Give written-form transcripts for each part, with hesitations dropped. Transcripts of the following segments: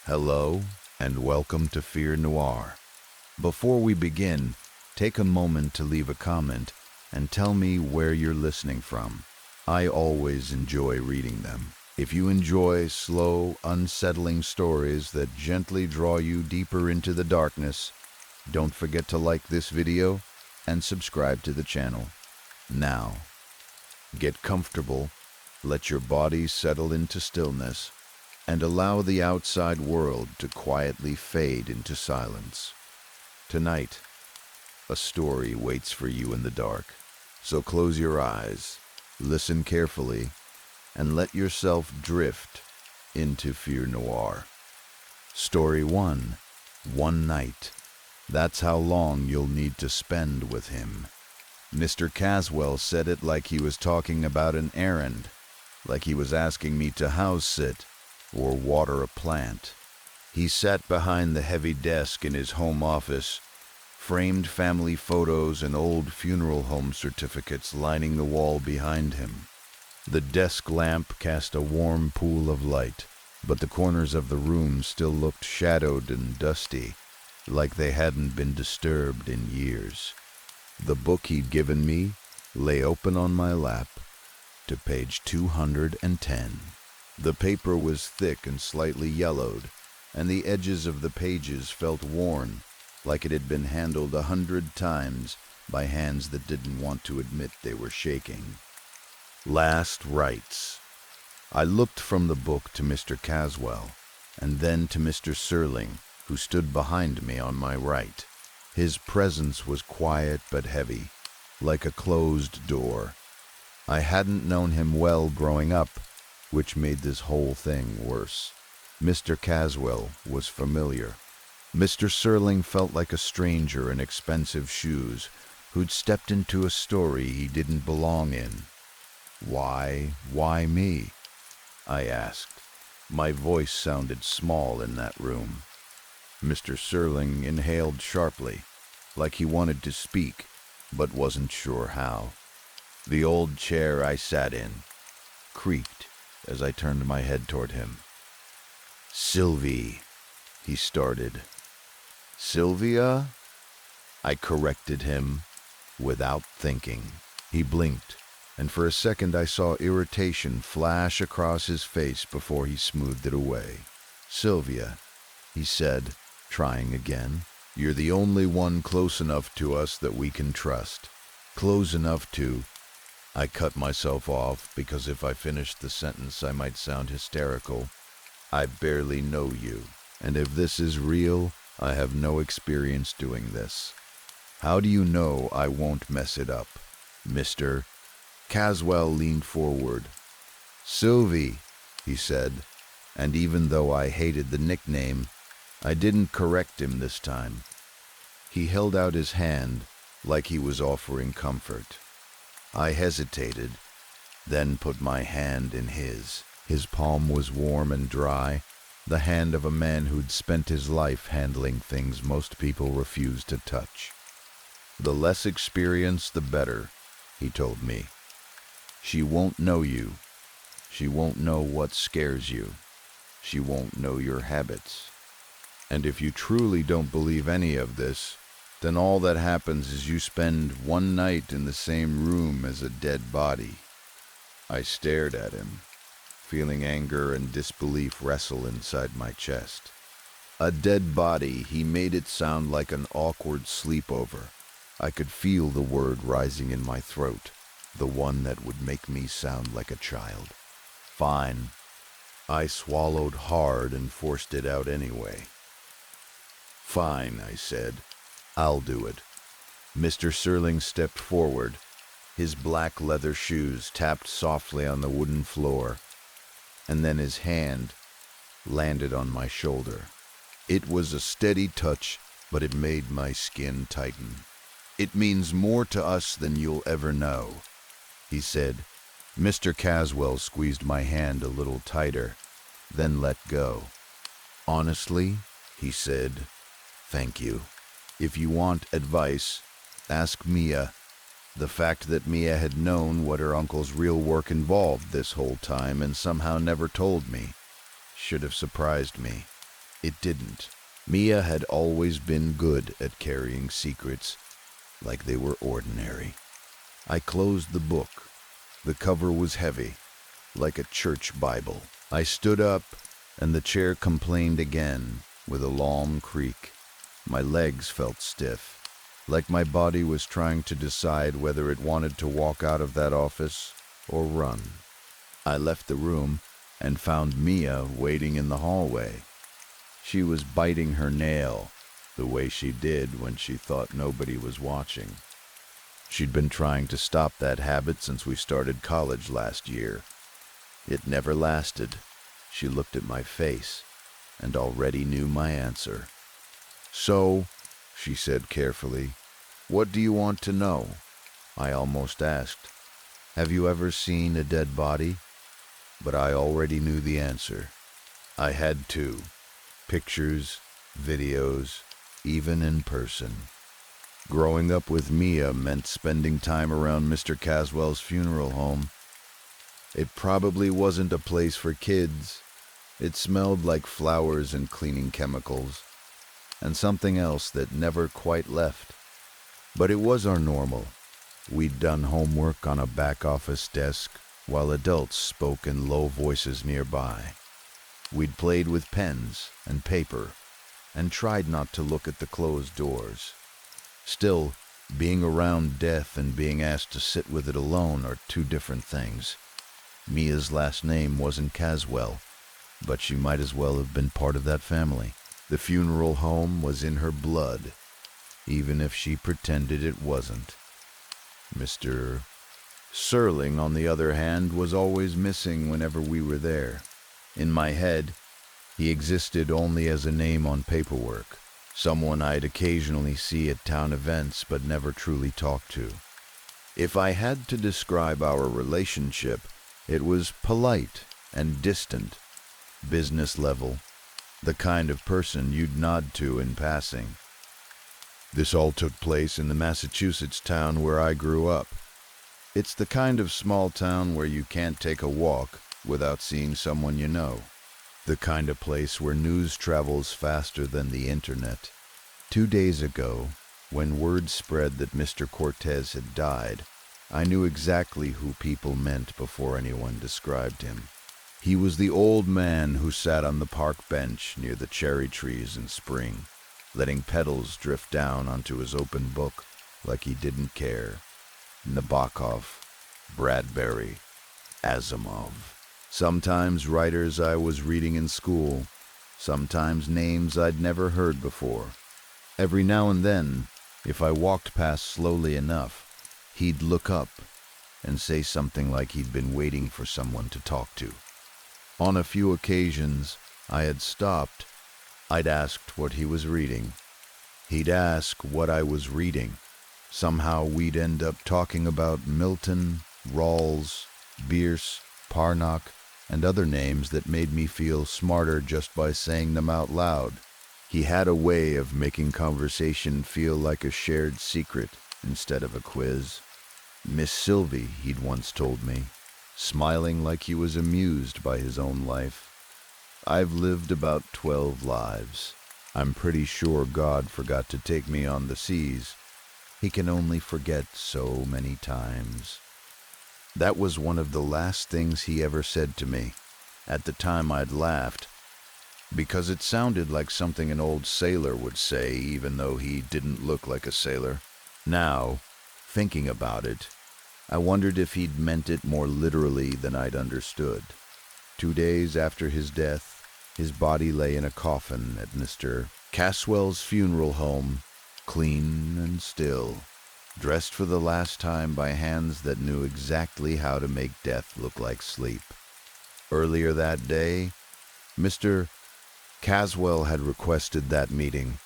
Hello, and welcome to Fear Noir. Before we begin, take a moment to leave a comment and tell me where you're listening from. I always enjoy reading them. If you enjoy slow, unsettling stories that gently draw you deeper into the darkness, don't forget to like this video and subscribe to the channel. Now, get comfortable, let your body settle into stillness, and allow the outside world to quietly fade into silence. Tonight, a story waits for you in the dark. So close your eyes, listen carefully, and let yourself drift into Fear Noir. Story 1. One night. That's how long you'll need to spend with him. Mr. Caswell said it like he was talking about an errand, like he was asking me to house sit or water a plant. He sat behind the heavy desk in his home office, framed family photos and old funeral home certificates lining the wall behind him. The desk lamp cast a warm pool of light, but the corners of the room still looked shadowed and dusty, like they hadn't been disturbed in years. The book he'd given me lay open on my lap to page 210. The paper was thick and slightly yellowed, and the edges of the pages felt worn, like it had been handled 100 times by hands that didn't want to admit they were shaking. Last rites. I looked from the book to Mr. Caswell, and then to Mr. Serling, who stood behind me on my right. His presence was quiet but heavy, like a closed door. I hadn't known him well growing up, which made this whole thing worse. Mr. Caswell was familiar. Mr. Serling felt like a stranger in expensive shoes who'd stepped into a story he didn't belong in. Why me? I asked. My voice sounded small in that room. Mr. Serling inhaled sharply, like he wanted to speak, but wasn't sure how. The old chair I sat in creaked as I turned my head toward him. "Sylvie," he started. "Sylvia?" I corrected him without thinking. He blinked, and for a second I saw irritation flash across his face before he smoothed it away. "Sylvia," he said, trying again. "You're the only one close enough to us that we can trust. Close enough to—" I cut myself off because if I finished the sentence I might sound hysterical. "I barely know you, and if this is real, I have no experience doing this. How do you know I won't mess it up, Mr.?" Caswell leaned forward. "Sylvie," he said, and even though I hated the nickname, I didn't correct him this time. He held out his hand like he was offering comfort. I hesitated, then put my hand in his. His palm was warm and dry, the hand of a man who'd spent his life handling things most people refuse to touch. "The less experience, the better," he told me. "She won't know you. She won't know what scares you. She won't know your habits. And if you truly don't believe any of this, then all that happens is you spend one night in the same room as a dead body." I stared at him, feeling anger and disbelief wrestle inside my chest. A dead body, he made it sound like an awkward sleepover. I could feel the word rising in my throat, the one that would make me sound like a child. "Fine." I swallowed hard and forced it out anyway. "Fine," I said. "I'll do it." Mr. Serling stepped forward. His black leather shoes tapped softly on the wooden floor, and then his hand landed on my shoulder. It was a steady touch, but it made my skin tighten. "It means more to us than you'll ever know," he said. Mr. Caswell squeezed my hand a little tighter, then let go. "Honestly," he said, "thank you. If you want advice, ask Mia." The fact that Mia had known what her uncle's real work involved this whole time and somehow never told me should have surprised me. It didn't. Mia had always been good at carrying secrets like they were ordinary. I closed the book. The cover was heavy, like a church Bible. I stood up, and the chair complained again with a long creak. My legs felt stiff, like my body was trying to decide whether it wanted to walk out of that office or run. I left the room and found Mia waiting in the hallway. She was biting her nail, the way she did when she thought nobody was watching. She'd been trying to stop that habit since we started college last year. It never lasted. She looked at my face and already knew my answer. "So," she said carefully, "what do you want to know?" I almost asked, "Have you ever seen a dead body?" But I already knew the answer. I had to. Pictures, videos, even in person. Growing up with Mia meant spending time around Mr. Caswell's funeral home. It probably wasn't a place for kids. It smelled like flowers and cleaning chemicals, and something else that never quite left. But it was our normal. We'd done homework on a back office desk while adults spoke in low voices nearby. We'd played with pens and paper and tried not to look at the closed doors. Still, being around death and being asked to sit with it alone are two different things. Mia's last name wasn't Caswell, but she might as well have been part of that family. The funeral home was in her blood, even if she pretended it wasn't. Mr. Serling, on the other hand, was always missing whenever we were there. In my head, he existed only as a name on paperwork, someone I'd occasionally see at town events but never truly talk to. If I had to describe our relationship, it was polite and distant, business level, the kind of person you'd nod to in passing. This all took place in the Massachusetts town where I grew up. It's the kind of small town where you can't take a walk without seeing someone you know. The kind of place where news travels faster than the internet. 2 days ago, when word spread that Mr. Cortez had died, I knew exactly who people meant before anyone described him. He was the old man who sat on the park bench near the cherry trees in spring, letting petals drift down onto his open book like he didn't care. Nabokov, Bradbury, Asimov. Sometimes writers I was reading in school, sometimes names I'd never heard before. Every now and then, if I walked past slowly enough, he'd look up and say something like he'd been waiting for someone to talk to. On a few occasions, I had stopped. I'd asked what he was reading. He'd ask what I was reading. Somehow we'd end up talking about Milton, Rawls, Bierce, Parnock, and other names that made me feel smarter just by saying them out loud. He had a way of making conversation feel like a shared secret instead of a quiz. Miss Sylvie, he'd once told me, smiling like he was amused by his own life. I've lived about 12 lives. I'm pretty sure God forgot to take me on the seas. He can only forget so many times. That was one of the last things he ever said to me. At the time I'd laughed, because it sounded like something an old sailor would say, even though he didn't look like a sailor. Now, thinking about it, I wondered if he'd meant it more literally than I'd understood. 2 days after his death, his body lay in a coffin at Mr. Caswell's funeral home, clean and still, dressed for the last time by hands that knew exactly how to make death look like sleep. Earlier that day, Mr. Caswell had requested that meeting.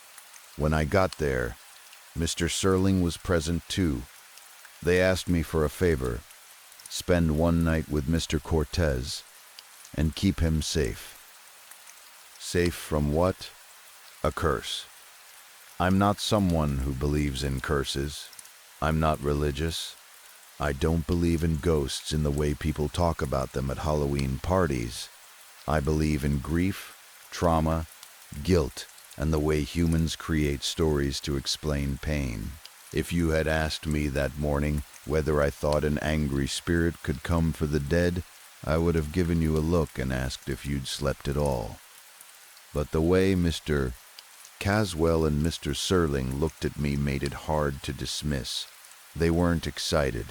When I got there, Mr. Serling was present too. They asked me for a favor: spend one night with Mr. Cortez and keep him safe. Safe from what? A curse. I'm not someone who believes in curses. I'm not religious. I don't believe in ghosts in the way people talk about them at Halloween parties. I believe in grief, trauma, guilt, and the way humans create stories to explain pain. If you had asked me that morning whether I thought an angry spirit could come for the dead, I would have given you a look and asked if you'd slept at all. But the way Mr. Caswell and Mr. Serling looked at me made it hard to dismiss. They weren't excited.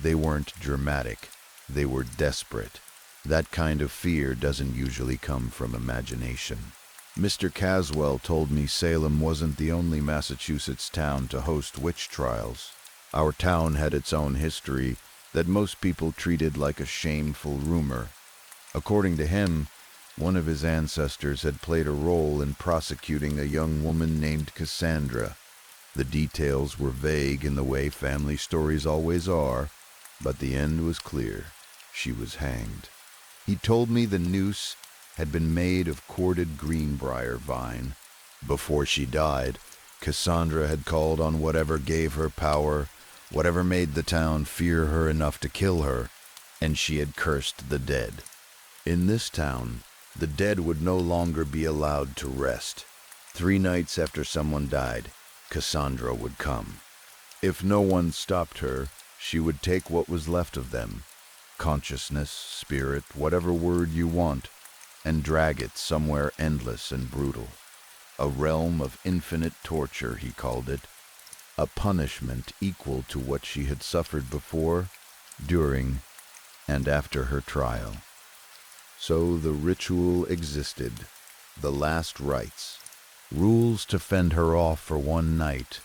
They weren't dramatic. They were desperate. That kind of fear doesn't usually come from imagination. Mr. Caswell told me Salem wasn't the only Massachusetts town to host witch trials. Our town had its own history that most people treated like a shameful rumor. According to him, one of his ancestors had played a role in prosecuting a young woman named Cassandra. The details were vague in the way family stories always are, but the end was clear. She was hanged. He told me the noose had been made of corded greenbrier vine. Before she died, Cassandra had called on whatever gave her power, whatever made the town fear her enough to kill her, and she had cursed the dead. In this town, the dead would no longer be allowed to rest. 3 nights after someone died, Cassandra would come. If no one stopped her, she would take what was left of them, consciousness, spirit, whatever word you want, and drag it somewhere endless and brutal. A realm of infinite torture, he called it. A punishment equal to what she had suffered before, during, and after her trial. So the ritual existed, the last rites, rules to fend her off for one night,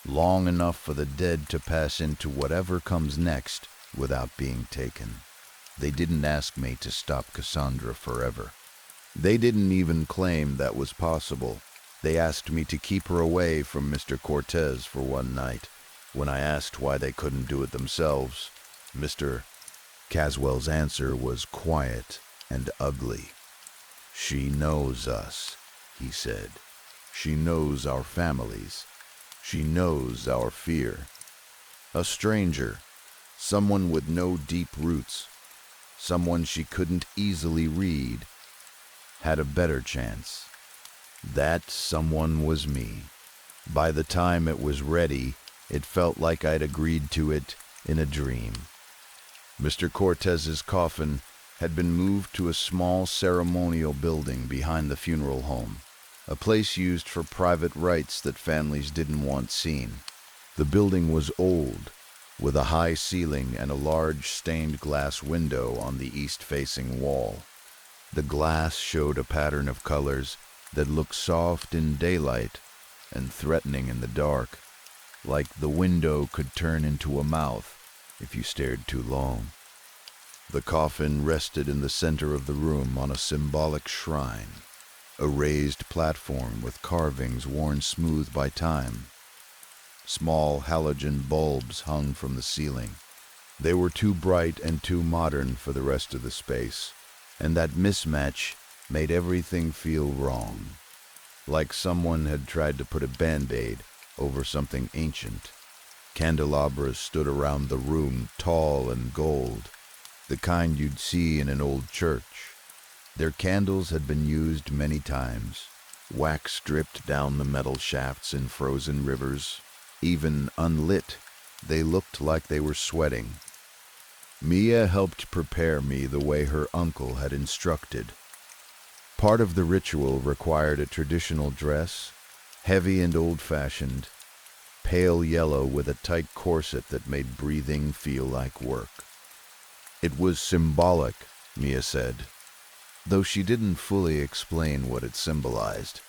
long enough for the dead to pass into whatever comes next without being taken. They didn't ask me to stop Cassandra forever. They didn't even claim that was possible. They asked me to keep her away from Mr. Cortez for one night. When I asked why they couldn't do it themselves, Mr. Caswell's answer was quiet and ugly. "She knows us," he said. "She knows our families. She knows our fear." A stranger, someone with no deep roots, someone she couldn't easily read, had a better chance. That someone was me. By the time it was ready, it felt like I'd agreed to it in a dream. Mr. Cortez's coffin had been moved to a small ceremonial building behind the funeral home, a place used for private rites that families didn't want seen. The building was old, with a high ceiling and a large stained glass window on the east-facing wall. The glass showed a pattern of colors that looked soft in daylight and threatening in the dark, like the window could turn into a mouth if you stared too long. The coffin rested in the center of the room on a symbolic shrine, a raised platform with carvings worn smooth by time. Small halogen bulbs hung from the ceiling. They were too bright and too modern for the rest of the space, and that mismatch made everything feel wrong, like someone had tried to put a Band-Aid over something ancient. Candelabras stood around the room, tall and gold, the kind you'd see in an old church. Their candles had been used many times, wax dripped down the metal shafts in frozen rivers. Even unlit, they looked like they were sweating. Mia helped prepare me the way her uncle had instructed. Part of the ritual required a traditional dress, heavy and old-fashioned, pale yellow with a tight corset that made breathing feel like work. It was symbolic, Mia said, though she didn't fully explain what it symbolized.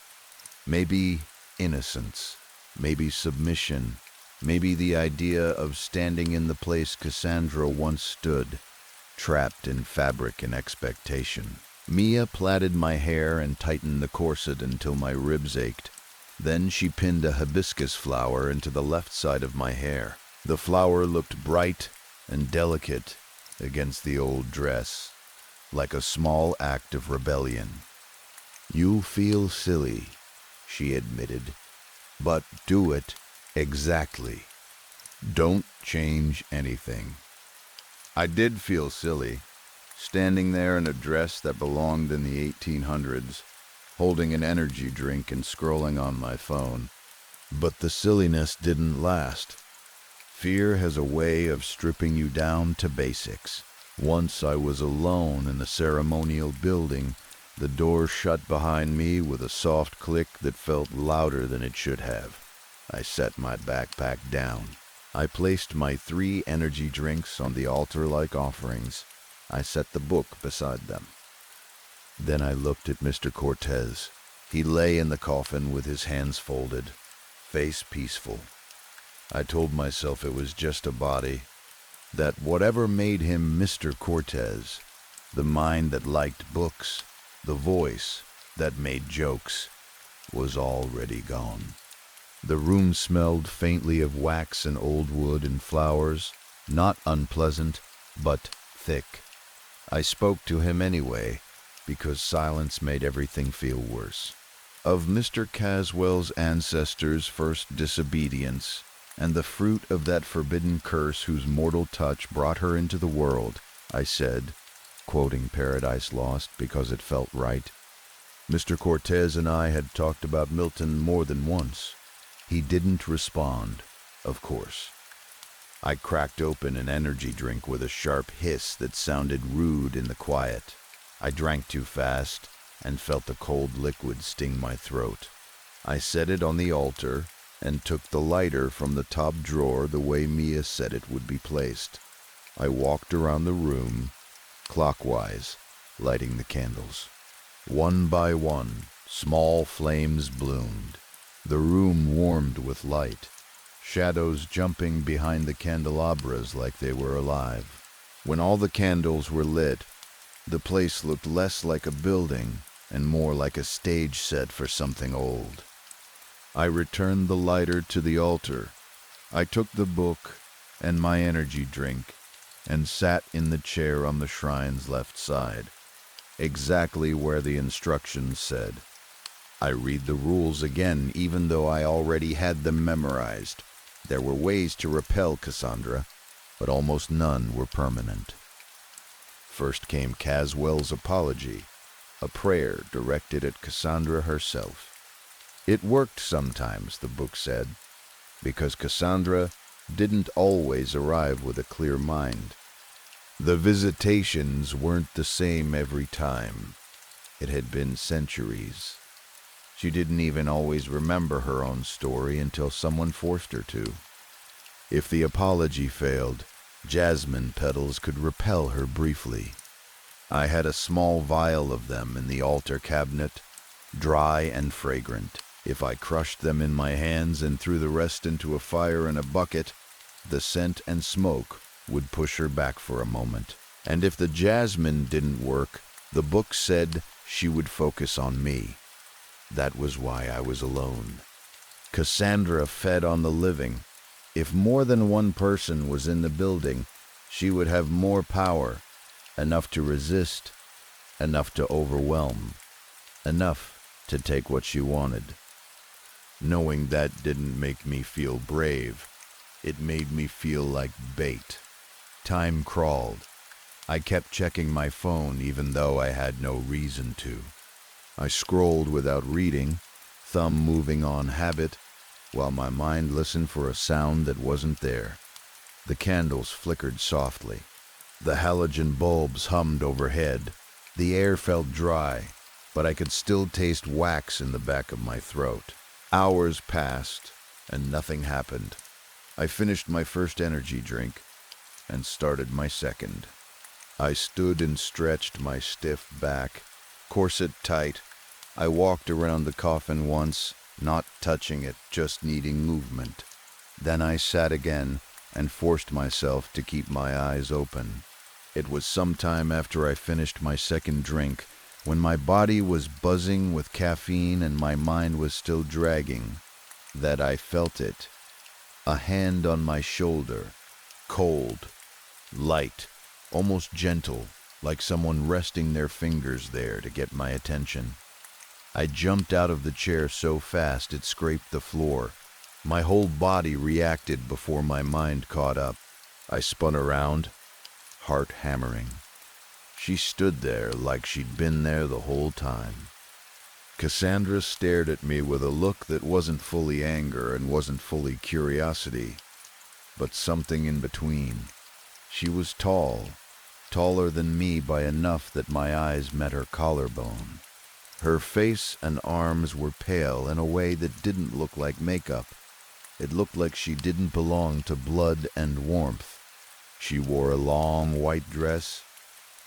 Maybe innocence, maybe submission, maybe the idea of standing in the place Cassandra once stood, trapped in fabric and expectation. Mia plaited my hair and tightened the corset until my ribs ached. Then she pinned a hibiscus flower into the left side of my hair. The flower looked bright and delicate against the old dress, like a small act of rebellion. "You'll feel silly," she admitted, "but do it exactly. Don't change anything." I did feel silly, standing there in a dress that belonged in the 1800s, holding an energy drink and scrolling on my phone. But the silliness didn't last. Fear has a way of stripping you down to basics. Once I was alone in the ceremonial building, the door shut behind me with a soft click that felt louder than it should have. I set my backpack down. I placed my 3 energy drinks on the altar like offerings. I set the book beside them. Then I looked at Mr. Cortez. He lay in the coffin with his hands folded, face peaceful. I told myself it was just a body, that whatever made him Mr. Cortez, the mind that liked books, the voice that made jokes, was already gone. The room smelled faintly of wax and old wood and flowers, not unpleasant, but thick. I spoke to him anyway, because silence made everything feel worse. Of Mr. Caswell's ancestors' first disobedience, and the fruit of that forbidden curse whose mortal touch brought her into the world, I said, quoting Paradise Lost because it felt right. Mr. Cortez and I had talked about Milton more than once. He didn't respond, of course. I cracked open an energy drink with a sharp hiss that sounded rude in the quiet. I drank too fast and felt the cold liquid sting my throat. I set it on the altar and took the lighter from the top drawer the way Mia said it would be placed. I walked around the room, clockwise, lighting the candles. One by one, small flames bloomed. The room warmed with light, shadows jumping behind the candelabras like they were alive. When all the candles were lit, the place looked less like a building and more like a stage set for something old. I returned the lighter to the altar. I took the book and my energy drink and sat in the chair on the shrine's left side, exactly where the instructions said. I read the rules again, even though I already had them memorized. There were ways to repel Cassandra, but almost none were permanent. First came Caswell's apology, a prayer directed at Cassandra herself. It worked sometimes, the book said, because Cassandra didn't always arrive with a clear mind. The visitations weren't the same every time. It had been centuries. She didn't even always remember her own story until someone forced her to. If the apology failed, jasmine petals could repel her briefly. I had a small vial of them in the altar cabinet, dry and fragrant. If I crushed them in my hands and threw the rest into a fire in a bucket, the scent and smoke would push her back for a moment. And if the jasmine didn't work, the book said she would focus on me. That was why I was alone. Cassandra fed on the living. If more than one person was in the building, she would have more power, enough to resist, enough to overwhelm, enough to take what she wanted. Knowing that didn't make me feel brave. It made me feel like bait. Time crawled. I kept checking my phone even though I had no reason to. I scrolled without reading, thumb moving on habit, while my mind listened for a sound that wasn't there. The candles flickered softly. The halogen bulbs hummed overhead. The air felt dry, but I could still taste wax in the back of my throat. Hours passed, and nothing happened. I finished my first energy drink and started my second. I stood and stretched my stiff back, corset tight. I walked around the coffin once, not touching it, just needing movement. Then I sat again and forced myself to keep my eyes open. It was some time after I finished my second drink, when my body was buzzing with caffeine and my mind was still dragging, that I felt it. A hand on my shoulder, cold, light, almost gentle, like someone resting their fingers there to get my attention. I jumped out of the chair so fast it scraped the floor. My whole body reacted before my mind caught up. I spun around, heart hammering. She stood there like she'd been there the whole time. Cassandra stared at me with a look that wasn't fully anger and wasn't fully curiosity, but something in between. She was tall, taller than me by enough that my eyes met her collarbone. Her face and arms were pale in a way that didn't look like makeup. It looked like she didn't belong to blood and warmth. She wore a long white dress,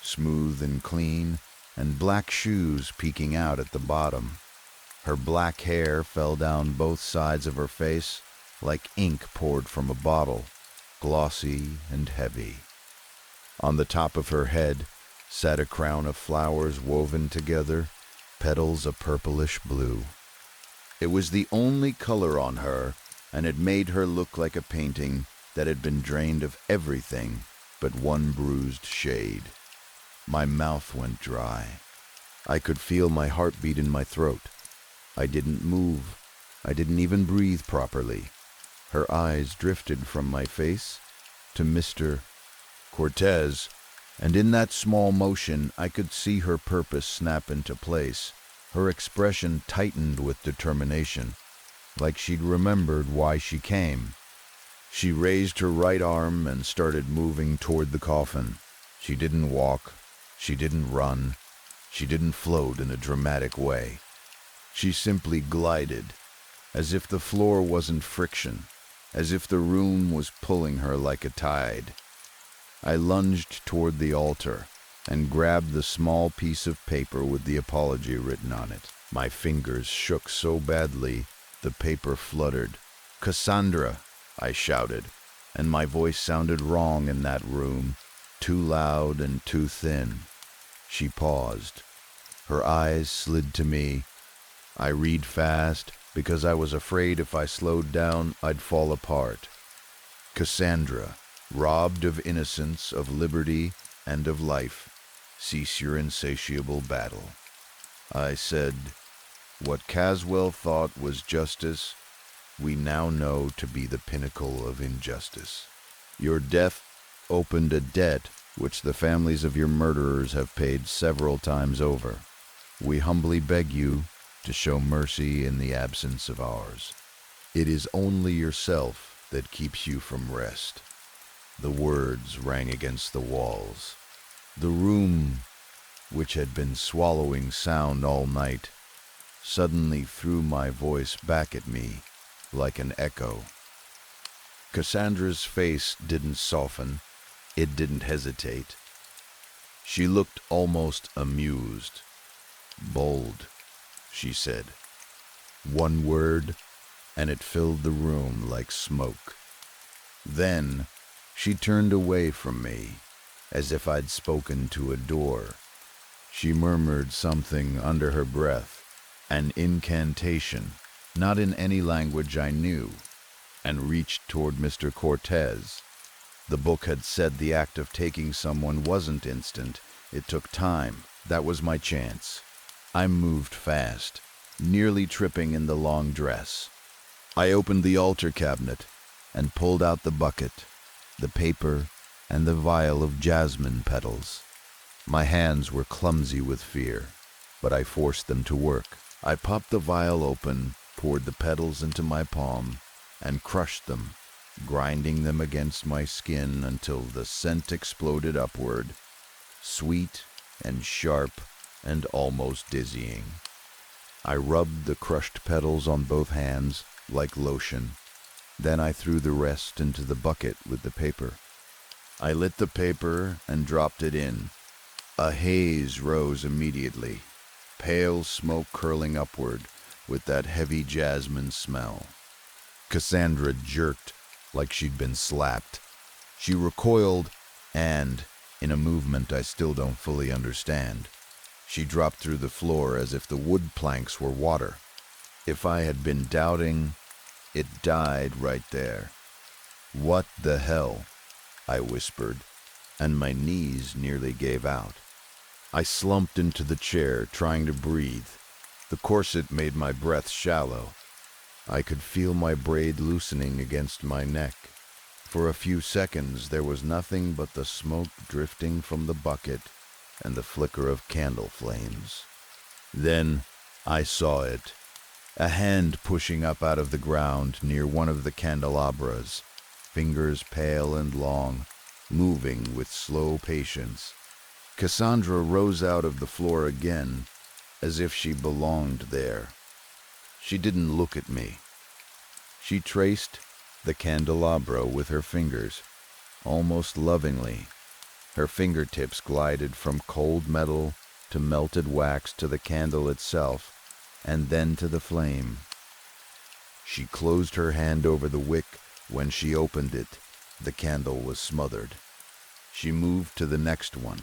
smooth and clean, and black shoes peeking out at the bottom. Her black hair fell down both sides of her face like ink poured from a bottle, glossy and heavy. On the top of her head sat a crown of flowers woven together, petals a purplish blue. It was the only color on her, and it made her look like a painting that had been drained of everything but one bruised shade. My mouth went dry. I could feel my heartbeat in my throat. I didn't move. I didn't even breathe properly. Her eyes drifted from my face to Mr. Cortez, and in that small motion I could see her purpose snap into place. Her expression tightened with determination, like she'd remembered why she came. She raised her right arm and started moving toward the coffin. She didn't walk. She didn't run. She didn't float in a dramatic way. She simply glided, as if the floor wasn't friction, as if the room was pulling her like a tide. I lunged toward the altar and grabbed the small piece of paper with the apology written on it. My fingers shook so badly, the paper fluttered. "Cassandra!" I shouted, and my voice sounded wrong in that room, too loud and too thin. She paused. Her eyes slid to me. I read fast because I was afraid if I slowed down, I'd fall apart. "Cassandra, robbed of innocence, of liberty, and of life, cease your insatiable battle." I said, "What Caswell thought was justice, we now know to be the pinnacle of injustice. Your death opened a debt which the families of your murderers have paid several times over. We humbly beg you to show mercy in the absence of ours. It is only yourself that keeps you from rest." The words rang against the walls. The room, which had been swallowing sound all night, suddenly threw my voice back at me like an echo. Cassandra's face didn't soften. It didn't hesitate. She looked almost amused. "Bold," she said. One word, and it filled the room like smoke. Then she turned away from me, as if I'd spoken to a door. She murmured something under her breath, an incantation, not in any language I knew, and reached toward Mr. Cortez. The book had said the act of taking someone wasn't instant. It took time. That was my chance. I moved fast, nearly tripping in the long dress. I opened the altar cabinet and pulled out the bucket, the paper, and the vial of jasmine petals. My hands were clumsy with fear, but I forced them to work. I popped the vial open, poured the petals into my palm, and crushed them, grinding them against my skin until the scent exploded upward, sweet and sharp and almost dizzying. I rubbed the crushed petals on both hands like lotion. Then I threw the rest into the bucket with the paper. I lit the paper and dropped it in. A haze rose immediately, pale smoke curling upward with that heavy jasmine smell. Cassandra jerked like she'd been slapped. She recoiled and, in a movement I still don't fully understand, she dropped through the floor as if the wood planks were water. If I had been doubting, it died right there. "What the hell?" I whispered, and my knees nearly gave out. I slumped into the chair, trying to breathe. The corset made my breath shallow. I could feel my braid loosening against my neck. For a few seconds there was nothing but the smoke drifting from the bucket and the flicker of candle flames. Then I saw it, a hand pushing up out of the ground near one of the candelabras, fingers pale and long, moving with slow patience. Cassandra rose out of the floor again, as if she belonged there. She didn't look at me. She traced the candelabra with her fingers, almost lovingly. Her fingertips glided from cold metal to melted wax to the candle itself, and then to the flame. She closed her hand over the wick. When she opened it, the candle was smothered. She moved to the next one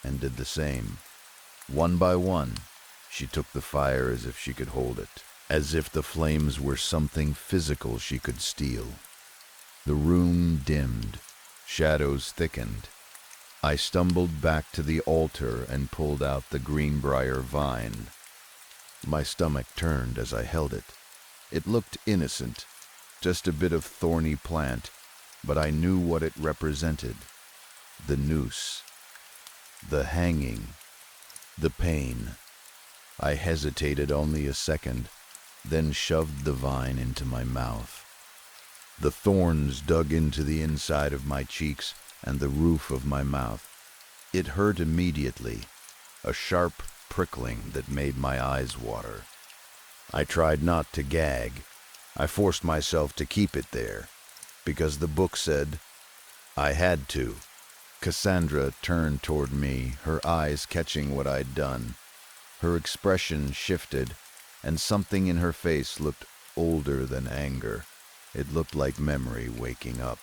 and did the same. One by one, she took the fire as if she could hold it, as if the flames were something physical she could steal. The room dimmed, shadows thickened. I stumbled back to the altar and pulled out the greenbrier vine. My stomach turned as I held it. It looked innocent, just a bit of thorny plant, but I knew what it represented. The noose, the hanging, the pain. I hesitated only a second, then shoved the vine into my mouth. The thorns dug into the inside of my cheeks and the roof of my mouth. It hurt immediately, a sharp prickling that made my eyes water. I tried not to gag. I forced myself to keep it there, because the book said I had to. Cassandra turned toward me, her eyes catching what I'd done. Her expression shifted, and something in her face looked older than anger. It looked like memory waking up.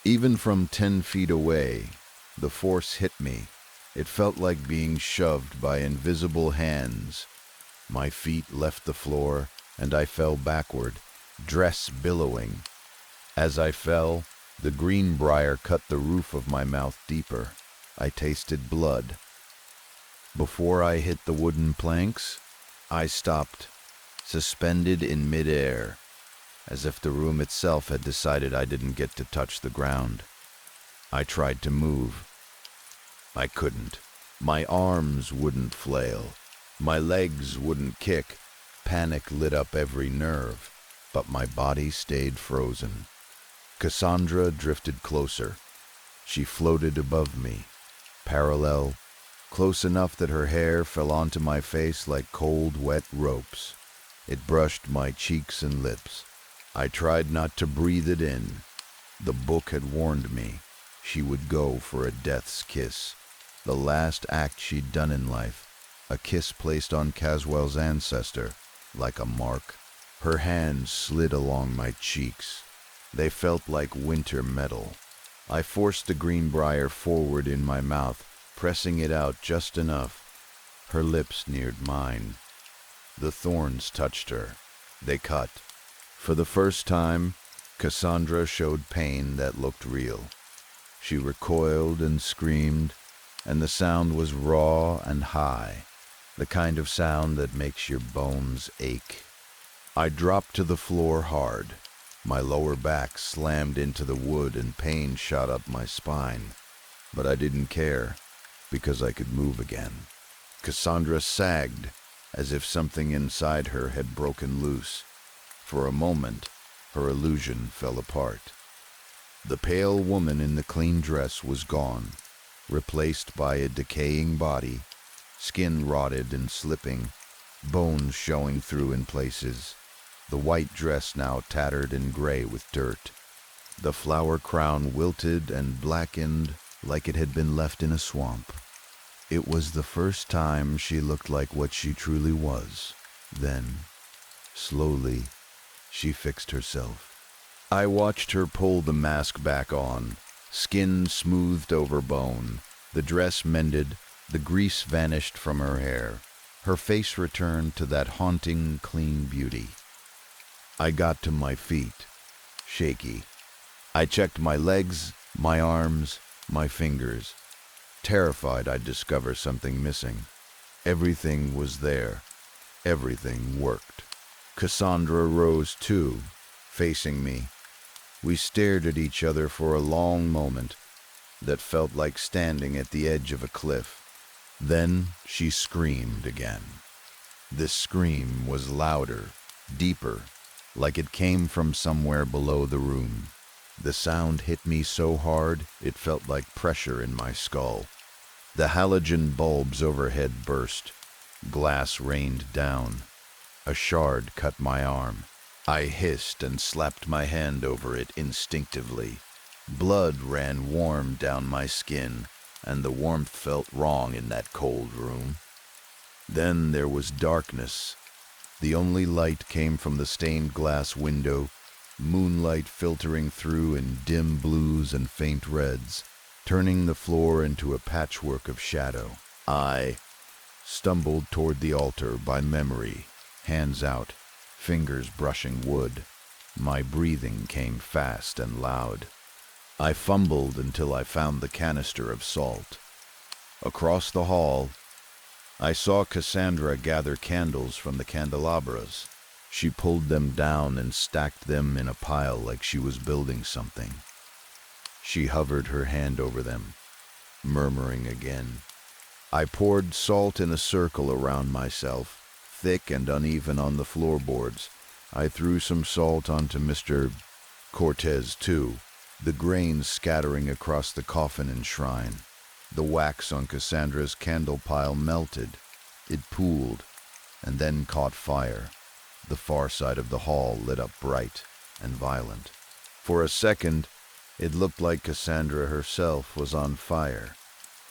Even from 10 feet away, the force hit me. It felt like being shoved by invisible hands. My feet left the floor, and I fell backward, dress billowing. As I fell, the greenbrier cut the roof of my mouth deeper. I tasted blood. Before I hit the wooden planks, I stopped, suspended in midair, as if the room itself had decided I didn't get to touch the ground. I tried to move. I couldn't. My arms wouldn't flail. My legs wouldn't kick. Panic lit up every nerve, but my body stayed frozen. Cassandra drifted closer. She floated above me, parallel, close enough that her hair fell onto my face like cold, wet ropes. It brushed my cheeks and lips. I tried not to breathe it in. The book had warned me. She would go for a death's kiss, the last act she'd done in life, a kiss placed on Caswell's ancestor, like a mark. Her hands slid along my cheeks. They felt like winter metal. I forced the greenbrier forward in my mouth, pressing it out just enough. Her lips neared mine. The thorns touched her. They cut. For the first time, Cassandra showed pain that looked real. She recoiled and screamed, and the sound was raw and high, the kind of sound that makes your bones ache. I dropped to the floor hard. My lower back slammed into the wood and pain shot up my spine. But I didn't care, because I could move again. Cassandra sagged, as if something inside her had broken loose. For a moment, her illusion fell apart. The pale woman in the clean dress was gone, replaced by a decaying body, skin rotted and slipping, bones showing through in places. The white dress now tattered and gray with dirt. The flower crown wilted and blackened like it had been left in a swamp. It was the first time she looked like what she truly was. Then, slowly, she fixed herself. I watched her pull the mask back on, skin smoothed over bone, the dress mended, the grease vanished from her hair. Her face returned to that haunting, clean beauty. I got to my feet, shaky. I checked my legs, my arms, my fingers, terrified I'd discover something missing. Everything was there. Everything worked. Cassandra rose too, facing me. We stared at each other for a long moment that felt like standing at the edge of a cliff. Then she screamed again. This scream was louder, deeper, like it came from somewhere below the room. The sound hit me so hard it felt like pressure in my skull. The halogen bulbs overhead burst. Glass rained down. A shard cut my arm. I hissed and slapped my hand over it instinctively. Blood ran warm down my skin, and the warmth felt wrong in that cold room. Then there was darkness. The only light came from the stained glass window, moonlight filtering through in dim blues and faint reds, turning the floor into a patchwork of shadow. I stumbled toward the altar by memory, hands out, fingers brushing wood. My breathing came fast and loud. I fumbled until I found the canister of salt. Across the hall, I saw Cassandra gather candles from the candelabras. She pulled them down and stacked them in a pile like she was building something. She hovered her hand over them, murmuring again. I poured salt in a circle around myself, thick and uneven on the floorboards. I threw some salt onto Mr. Cortez, too, the grains scattering across the coffin and shrine. The wax on Cassandra's candle pile melted. It pooled, and then caught fire. The far side of the hall lit up bright and violent. For a second, it looked like Cassandra herself was on fire,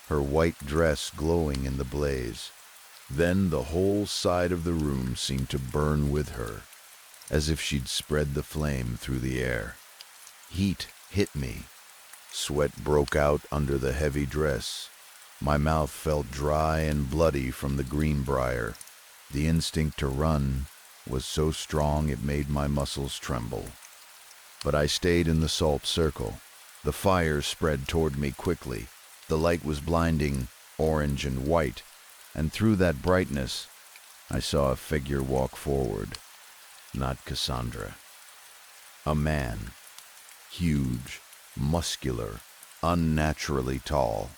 her white dress glowing in the blaze. Then the whole side of the room seemed to burn with her, as if she'd spread the flame through the air. Heat hit me. Sweat broke out under the heavy dress. My mouth felt dry and bloody from the greenbrier. The instinct to run was so strong it made my muscles tremble. But I stayed in the salt circle. The fire spread toward me quickly. The light was blinding, orange and white, and through that brightness, I saw a figure walk forward. Not Cassandra. A man. Huge, muscular, unnaturally tall.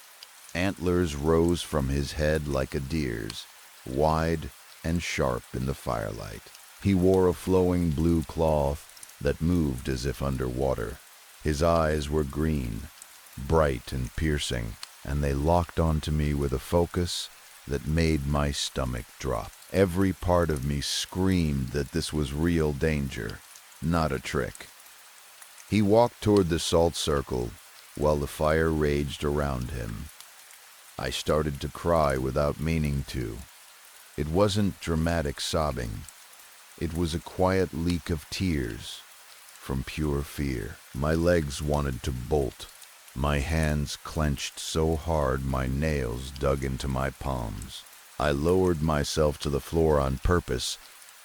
Antlers rose from his head like a deer's, wide and sharp in the firelight. He wore a flowing blue cloth that moved as if underwater. His eyes were green, bright and piercing, and they locked onto me with a focus that made my stomach drop. Every part of me screamed that this was real danger, not a trick. He walked toward the salt circle while the fire raged around him. I started to cry without meaning to. It wasn't dramatic sobbing. It was a quiet leak of tears from pure fear. My legs wanted to bolt. My hands clenched so hard my nails dug into my palms. I lowered myself to the floor on purpose,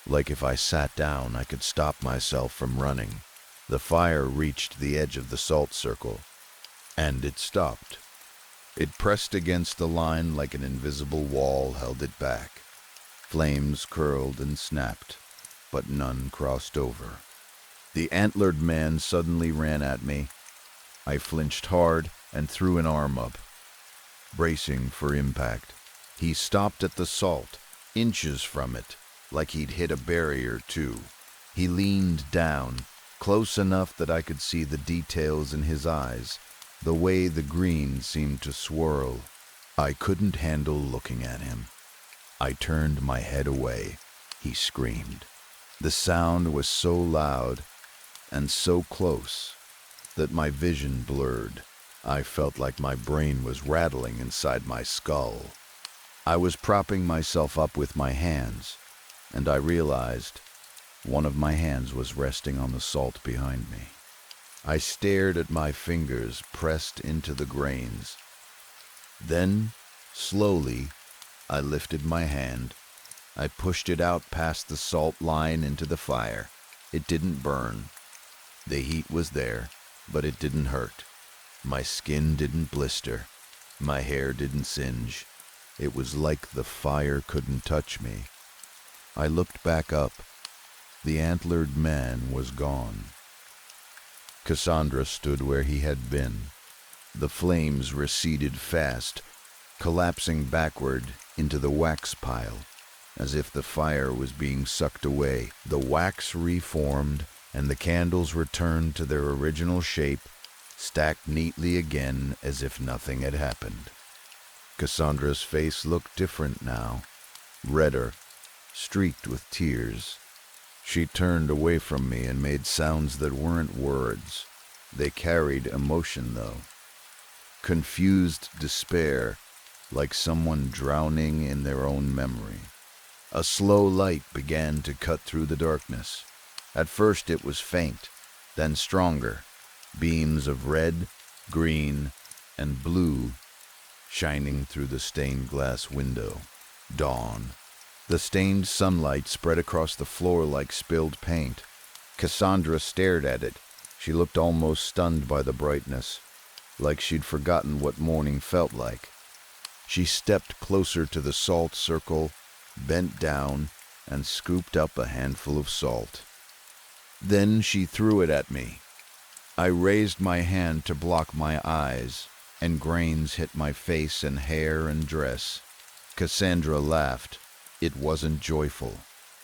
like if I sat down I could stop myself from running. The fire reached the edge of the salt circle, and it stopped. It pressed against the line like an invisible wall held it back. Flames curled and snapped, but none crossed over. The antlered man suddenly ran at me. I flinched hard and threw an arm up, bracing for impact. He stopped at the salt, inches from it, like he'd hit a barrier too. He leaned down, close enough that I could see the details in his eyes, the way the green seemed to swirl. I couldn't handle looking at him. I turned my head away. He screamed. The sound was so loud and so close that my vision blurred. I felt like my brain was rattling inside my skull. I was propping myself up with my hands, and I realized one of my hands was resting on the salt behind me. I stared at my fingers pressed into the grains. Then, slowly, I lifted my hand. I pushed it out past the salt line into the fire. It didn't burn. The heat was there, but it didn't hurt. My skin didn't blister. My hair didn't singe. It was like the fire couldn't touch me. I looked back up. The antlered man was gone. Cassandra stood where he had been. The flames receded fast, collapsing backward into the wax pile. as if the fire was being sucked away. The wax reformed, and the candles returned to their original shape, stacked neatly again as if nothing had happened. Cassandra's face looked different now, redder, streaked with tears. She turned away from me and made sounds that weren't words. They carried emotion, though. Confused despair, like someone drowning in their own memory. A slow light began to cut through the darkness. At first it was faint, then stronger, beams of red, green, and blue shining through the stained glass window. Dawn. The stained sunlight spread across the floor like spilled paint. Cassandra stared at it. She looked almost stunned by the brightness, like she'd forgotten what morning felt like. She stepped closer to the salt circle, bent down, and scooped up a handful of salt. Then she threw it at me. I raised my hand to block my eyes, and grains hit my face and hair and dress. Cassandra laughed. It wasn't joyful.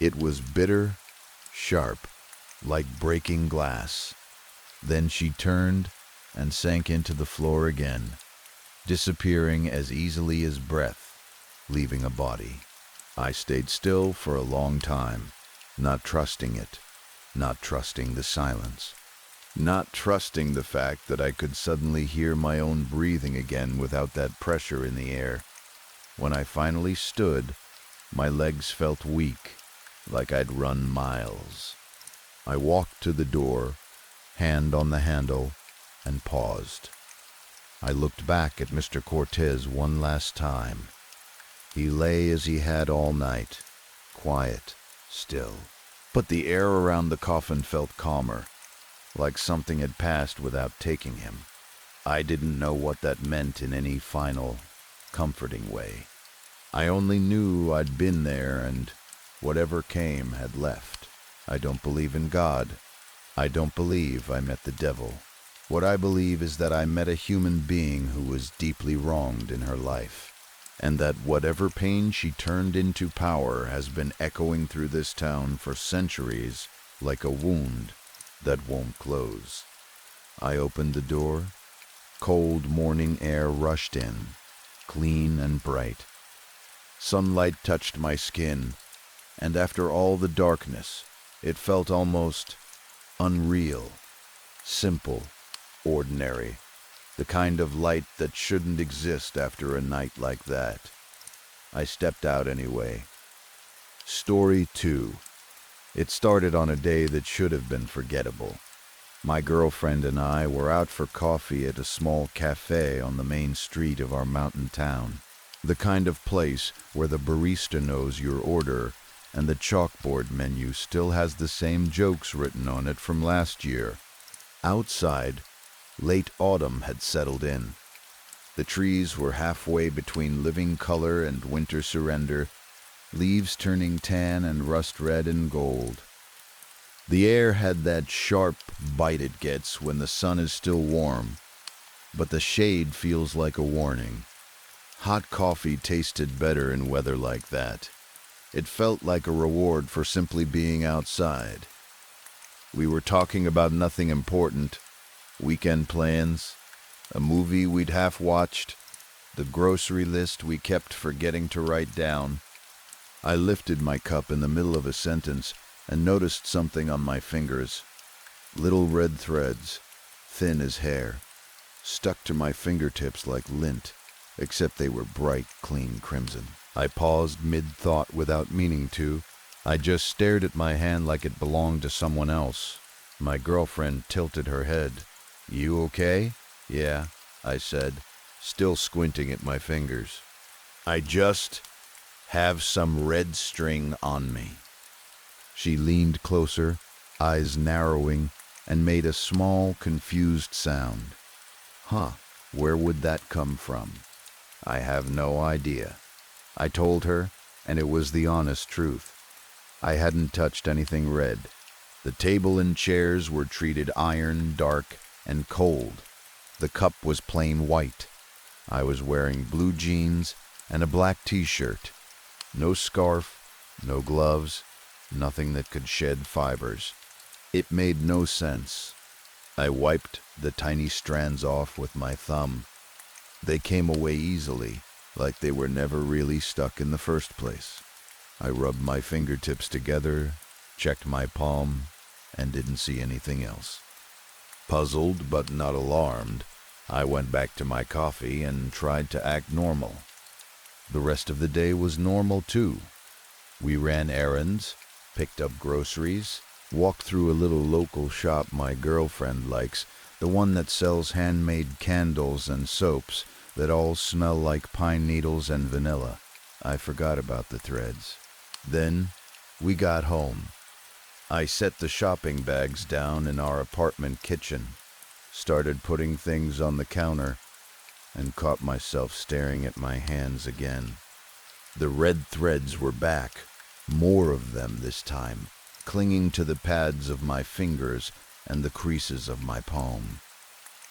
It was bitter, sharp, like breaking glass. Then she turned and sank into the floor again, disappearing as easily as breath, leaving a body. I stayed still for a long time, not trusting it, not trusting the silence, not trusting the fact that I could suddenly hear my own breathing again without that pressure in the air. When I finally stood, my legs felt weak, like I'd run miles. I walked to the door, hand on the handle, and paused. I looked back at Mr. Cortez one last time. He lay as he had all night, quiet, still. But the air around the coffin felt calmer, like something had passed without taking him. I didn't know what that meant in any final, comforting way. I only knew I'd been there and whatever came had left. I don't believe in God. I don't believe I met the devil. What I believe is that I met a human being who was deeply wronged in her life, and that whatever pain she turned into power has been echoing through this town for centuries like a wound that won't close. I opened the door. Cold morning air rushed in, clean and bright. Sunlight touched my skin, and after all the darkness, it felt almost unreal, simple, ordinary, the kind of light that shouldn't exist after a night like that. I stepped out anyway. Story 2. It started on a day that should have been forgettable. My girlfriend and I were out for coffee at a small cafe on the main street of our mountain town. The kind of place where the barista knows your order and the chalkboard menu still has the same jokes written on it from last year. Outside, late autumn had settled in. The trees were halfway between living color and winter surrender, leaves turning tan and rust red and gold. The air had that sharp bite it gets when the sun is still warm, but the shade feels like a warning. Hot coffee tasted better in weather like that. It felt like a reward for simply being outside. We were talking about nothing important, weekend plans, a movie we'd half-watched, the grocery list we kept forgetting to write down. I lifted my cup in the middle of a sentence and noticed something on my fingers. Little red threads, thin as hair, stuck to my fingertips like lint, except they were bright, clean crimson. I paused mid-thought without meaning to. I just stared at my hand like it belonged to someone else. My girlfriend tilted her head. "You okay?" "Yeah," I said, still squinting at my fingers. "I just have some red string on me." She leaned closer, eyes narrowing, and made a small, confused sound. Huh, where would that come from? I have no idea. I told her, and it was the honest truth. I hadn't touched anything red. The table and chairs were treated iron, dark, and cold. The cup was plain white. I was wearing blue jeans and a black t-shirt. No scarf, No gloves, nothing that could shed fibers. It made no sense. I wiped the tiny strands off with my thumb. They came away easily, like they were never really stuck in the first place. I rubbed my fingertips together, checked my palm, and didn't see anything else. Puzzled but not alarmed, I went back to my coffee and tried to act normal. The rest of the day was normal too. We ran errands, picked up groceries, walked through a little local shop my girlfriend likes, the one that sells handmade candles and soaps that all smell like pine needles and vanilla. I forgot about the threads. Then we got home. I set the shopping bags down in our apartment kitchen, started putting things on the counter, and caught myself staring at my hands again. The red threads were back, more of them this time, clinging to the pads of my fingers and the creases of my palm.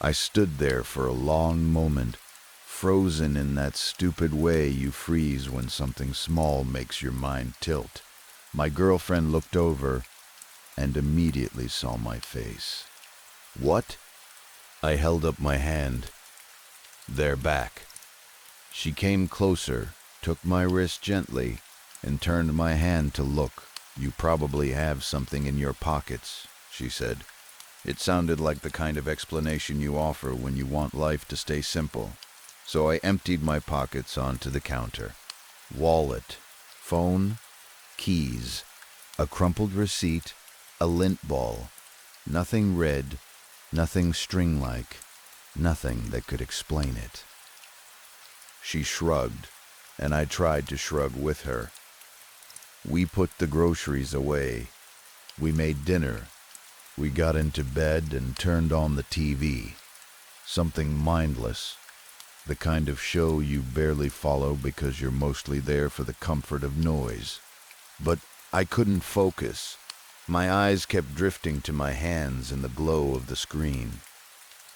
I stood there for a long moment, frozen in that stupid way you freeze when something small makes your mind tilt. My girlfriend looked over and immediately saw my face. "What?" I held up my hand. "They're back." She came closer, took my wrist gently, and turned my hand to look. "You probably have something in your pockets," she said. It sounded like the kind of explanation you offer when you want life to stay simple. So I emptied my pockets onto the counter. Wallet, phone, keys, a crumpled receipt, a lint ball. Nothing red, nothing string-like, nothing that could explain it. She shrugged, and I tried to shrug with her. We put the groceries away. We made dinner. We got into bed and turned on the TV. Something mindless. The kind of show you barely follow because you're mostly there for the comfort of noise. But I couldn't focus. My eyes kept drifting to my hands in the glow of the screen.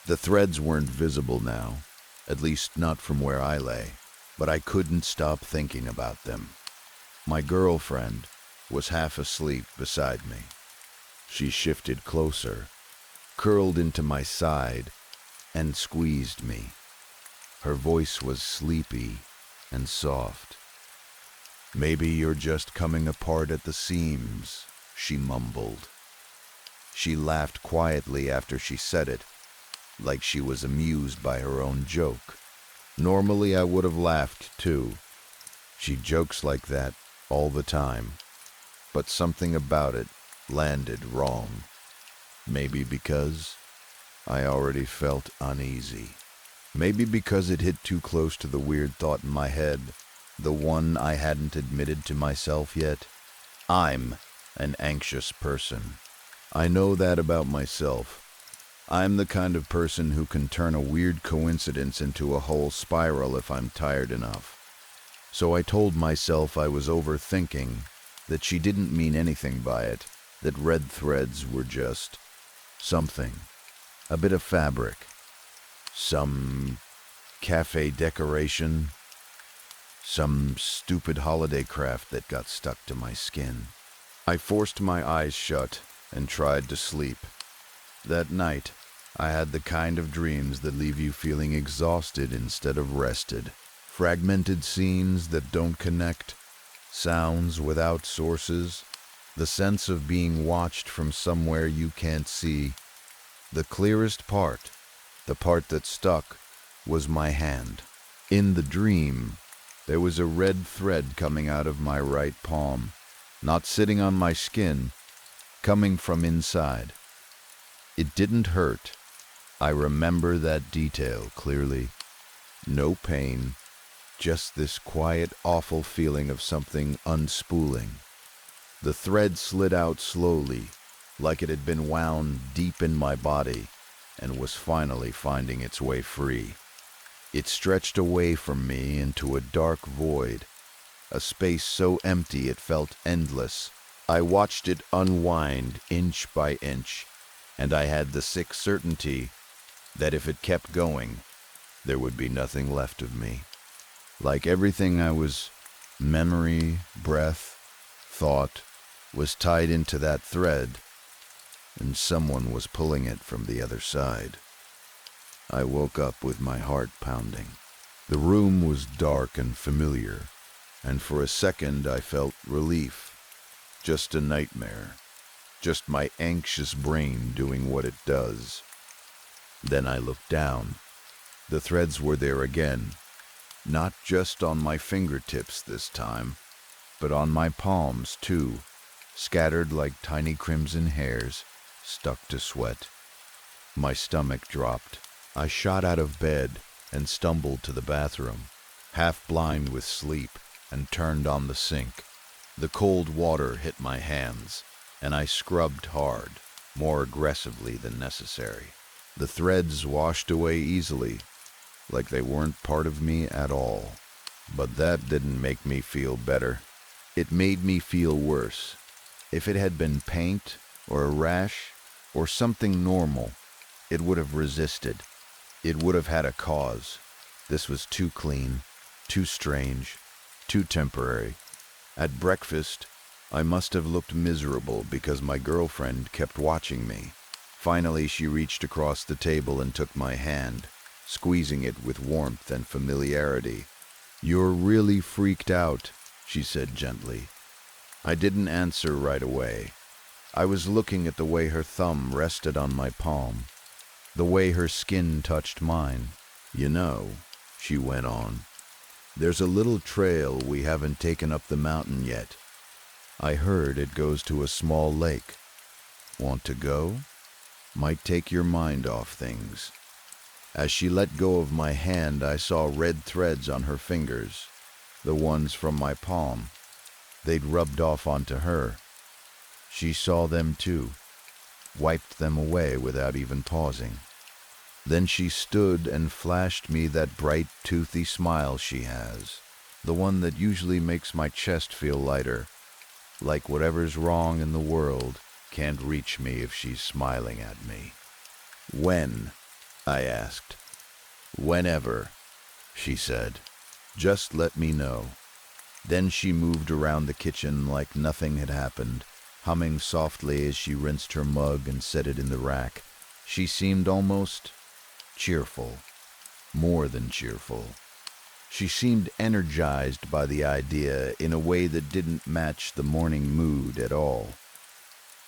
The threads weren't visible now, at least not from where I lay, but I couldn't stop thinking about them. My girlfriend was half asleep beside me. She shifted closer, curled into my side, and squeezed me. Her voice was sleepy and soft. "Maybe you're just coming apart at the seams," she mumbled. She laughed quietly after she said it, like she was amused by her own joke. Normally I would have laughed too. She jokes like that all the time, but something about it landed wrong. Maybe because I already felt uneasy. Maybe because it hit too close to the weird thought in my head, the one I hadn't admitted to myself yet. I'm an anxious person. I know that about myself. I'm the kind of person who can turn a weird coincidence into a whole spiral if I'm tired enough. So I told myself I was overthinking, that she didn't mean anything by it, that red threads were just something, a bit of fabric, some cafe decoration, some stupid holiday craft that got stuck to my skin. I forced my eyes shut and tried to sleep. That night, I had the kind of dreams that leave you feeling exhausted instead of rested. Fragmented scenes that don't connect, sounds without sources, the sense of being watched from somewhere you can't see. The clearest part, the part that stuck, was my hand. In the dream, there was a red thread coming out of my right palm, not sitting on my skin, coming from inside. It didn't hurt. I remember that detail clearly. No pain, just this quiet, awful feeling of something unspooling. The thread slid out slowly, like it had been wound deep in my body, and was finally finding its way free. It stretched away from me into a dark void, a space so empty it felt endless. I watched it unwind inch by inch, and I had the sick certainty that if it kept going, there would be nothing left of me. Like everything I was, memory, breath, thought was tied into that thread, and someone was pulling it from the other side. I woke up with my heart pounding. The room was dark and familiar, and for a second I felt relief. Just a nightmare. Just my anxious brain doing what it does. Then I looked down. The threads were there again, not just on my fingertips this time, but on my palms too, scattered like tiny crimson hairs stuck to sweat. My stomach dropped. I shot out of bed and stumbled to the bathroom, half blind with sleep, and turned on the sink. The cold water hit my hands, and I scrubbed hard, more aggressively than necessary. The threads washed away easily, like they weren't part of me at all. But that didn't make me feel better. It made me feel worse. If it had been paint or a rash or something normal, it would have resisted. It would have had a cause. This was too clean, too strange, too temporary. At breakfast, I must have looked miserable because my girlfriend kept watching me. Finally, she reached across the table and took my hand, squeezing it with warmth and familiarity. "You're really freaked out," she said gently. I didn't answer right away. I was looking at the way her thumb rested on my palm, the way her skin touched mine. "You know," she went on, "there's a little trail we haven't taken up the mountain yet. I heard it goes to a small lake. Want to go? Might take your mind off things." As she let go of my hand, I saw red threads on her fingers, the ones from my palm. They'd rubbed off onto her. She saw them too, wiped them away without even pausing. Then she stood and flashed me that bright, toothy smile she has, the one that usually makes my chest feel lighter, like whatever's wrong in the world can't reach me if she's smiling at me. "When?" I asked. "Whenever," she said. "Just let me know." Then she moved around the kitchen like nothing had happened, humming softly as she rinsed her mug and set it in the rack. She seemed almost cheerful, more than cheerful. She seemed energized by the idea in a way that didn't match the morning mood at all.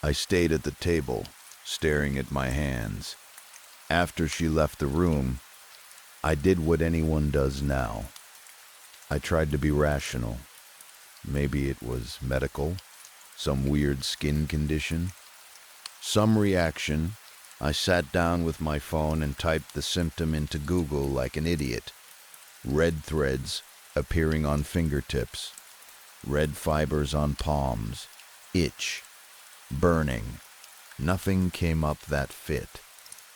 I stayed at the table, staring at my hands. After she left the room, I did what anyone does now. I tried to be rational. Maybe it was medical, some weird skin condition, some reaction. I sat down with my phone and typed the symptom into Google like an idiot. Red threads appearing on fingertips, red fibers on palms, itch, burning. Nothing came up that fit.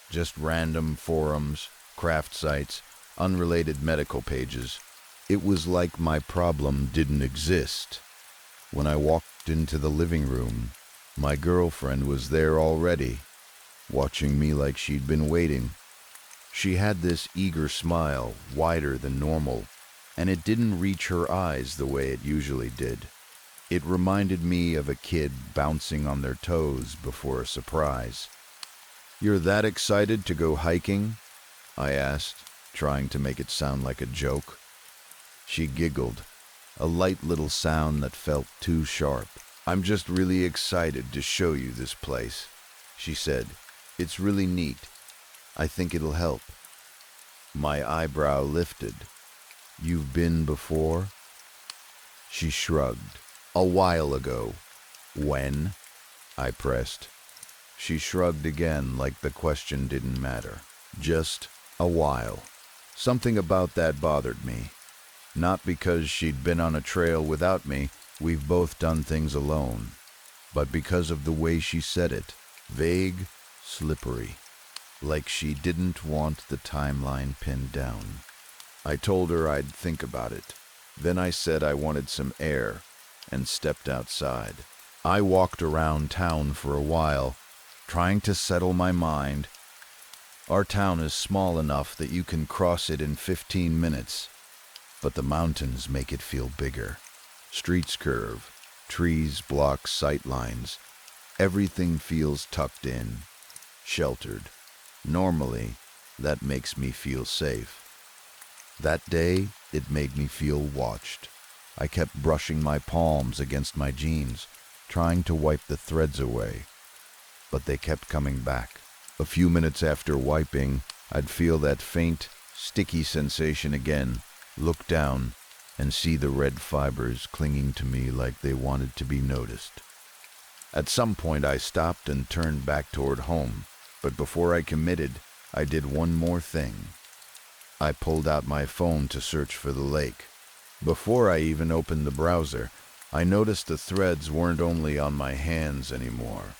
Just random forums, craft sites, unrelated medical pages. It was like my problem didn't exist. When I walked into the living room, my girlfriend was there already, watching me like she'd been waiting. She had this eager smile, wider than normal, and it didn't reach her eyes the way it usually did. It reminded me of a kid bouncing on their toes before a surprise. "You're that excited to go hiking?" I asked, trying to make it sound like a joke. She giggled, a light little sound that felt too sharp. "I'm just really excited to show you this place," she said. "It's really neat. I think it'll help." My eyebrow lifted. "You've been before?" She shrugged. "A while ago." "When?" I pressed. She shrugged again like the question didn't matter. "Just a while." Something about that bothered me. Not because she'd been on a trail without me, we've both done things alone, but because of the way she said it. Vague, slippery, like she didn't want the timeline pinned down. I told her I'd think about it. Then I said I wanted some air and stepped outside. I walked around town for a while, trying to settle my mind. Our town is small enough that you can cross it in 15 minutes, but the mountains make it feel bigger. Streets curve, Trees block sight lines. Everything feels tucked in, sheltered. Normally, that makes me feel safe. That day, it made me feel watched. I kept brushing my palms against my jeans, trying to wipe the threads away, but they kept coming back. A few minutes after wiping, I'd feel that faint, sticky sensation again, look down, and see the red fibers clinging to me like they wanted to be noticed. At some point I stopped and turned back toward home, but before I committed, I did one more thing. I pulled out my phone to search for the lake. Before I even opened the browser, I noticed the threads weren't only on my hands anymore.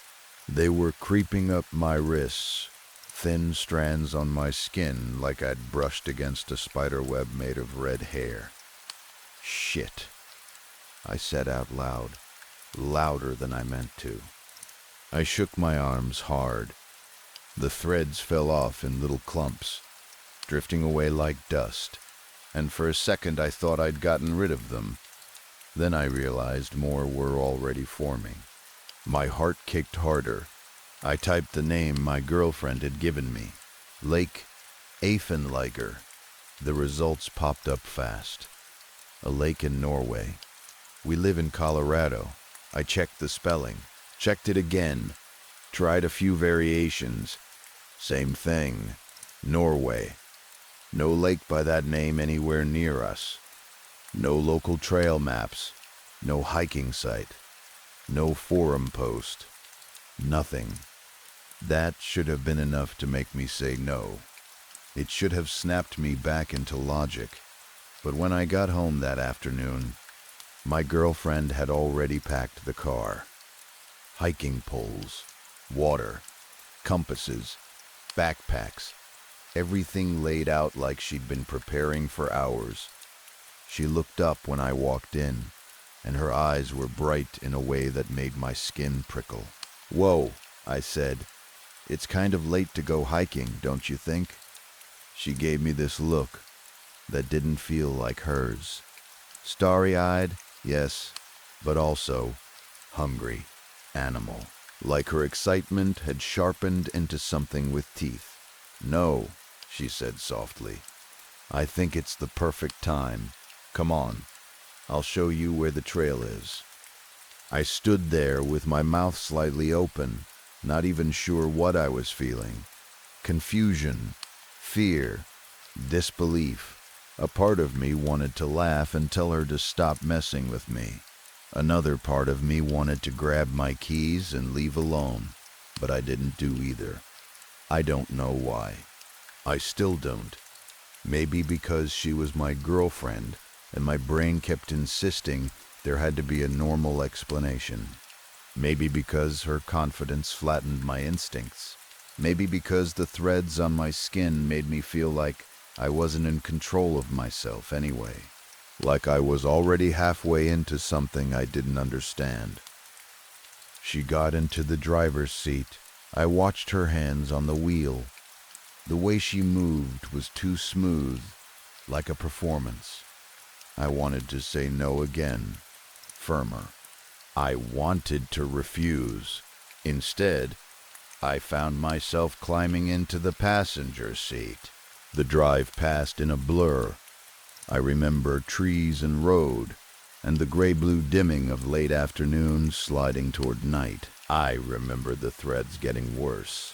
They were creeping up my wrists, thin strands on my skin like I'd brushed against a spider web made of red hair. Shit, I said out loud, louder than I meant to. I shook my arms hard. The threads fell off in little clumps, drifting away like dust, and for a second I thought I'd gotten rid of them. Then I realized more were already forming. My heart kicked harder. I typed the name my girlfriend had given me, Lake Afenliger. The results popped up fast. A lake in Norway. We live in Colorado. I checked the spelling, checked it again, tried a few variations. Same thing, Norway. No lake by that name anywhere near us. No local trail maps, no hiking site, no forum post, nothing. That should have been enough to make me say no. It should have snapped me back into logic. But when I got home that afternoon, my girlfriend had already packed the car. Hiking poles, water, compasses, backpacks, everything laid out like she'd been preparing for hours. She looked up when I walked in, and her eyes were bright in a way that made my skin prickle. "Whoa," I said. "It's kind of late to go hiking, don't you think?" She gave me this look that didn't feel like hers. Starry-eyed, yes, but also hungry, animal. Like her excitement had sharpened into something with teeth. "No," she said softly. "I think it's the perfect time. Come on, I'll show you where the trail is." I stood there with my mouth slightly open, not even sure what I was feeling. Confusion, fear, disbelief. A part of me wanted to laugh and tell her to stop messing with me. Another part of me wanted to grab my keys and leave alone, but I didn't do either. I don't know why. I still don't. Maybe because she was my girlfriend, and my brain kept insisting there had to be a normal explanation. Maybe because her confidence flattened my instincts. Maybe because the threads on my skin made me feel like I wasn't in control of myself anyway. Like I was already halfway into something I didn't understand. She got into the driver's seat. I watched her hands on the wheel. The way she moved was too smooth, like a performance. I wanted to say no again, firmer. I wanted to refuse. Instead, I found myself climbing into the passenger seat. The drive passed in a blur. I remember trees and road, and the gray-blue dimming of late afternoon sliding toward night. I remember the threads getting worse.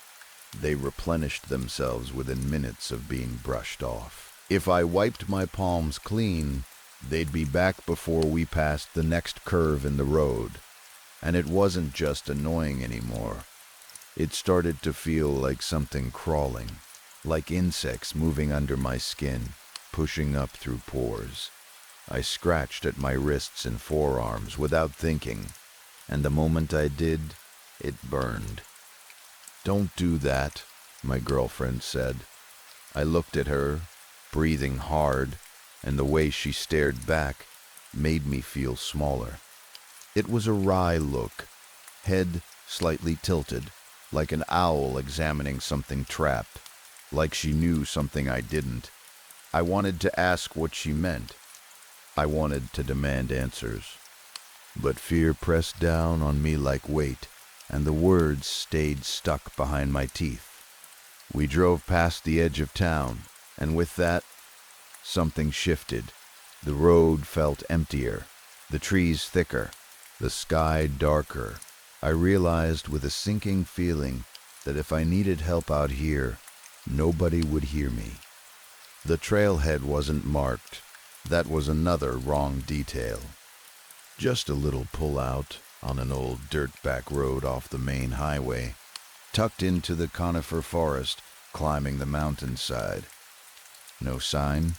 They replenished themselves within minutes of being brushed off. If I wiped my palms clean, they'd be back before we passed the next curve in the road. And it wasn't just annoying anymore. It started to feel like something crawling, like insects moving under my skin, pushing up through pores. I scratched at my wrists and forearms without thinking, and the moment I did, it burned. "Don't do that," my girlfriend said. I looked at her, breathing hard, and the way she stared back made me feel smaller. It was a wry look, head slightly tilted, like an owl examining something trapped, like she knew something I didn't. I wanted to ask what she meant. I wanted to demand answers. But fear pressed down on me like weight, and the words stayed stuck behind my teeth. We drove past the edge of town, and with that, something shifted. The road felt emptier, the trees thicker, the sky darker. I realized with a sinking feeling that if I needed help out here, nobody would hear me. The trailhead wasn't marked. That was another wrong detail. Just a little pull-out on an old dirt-back road off the main highway, tucked into the conifer forest, climbing the mountainside. No sign,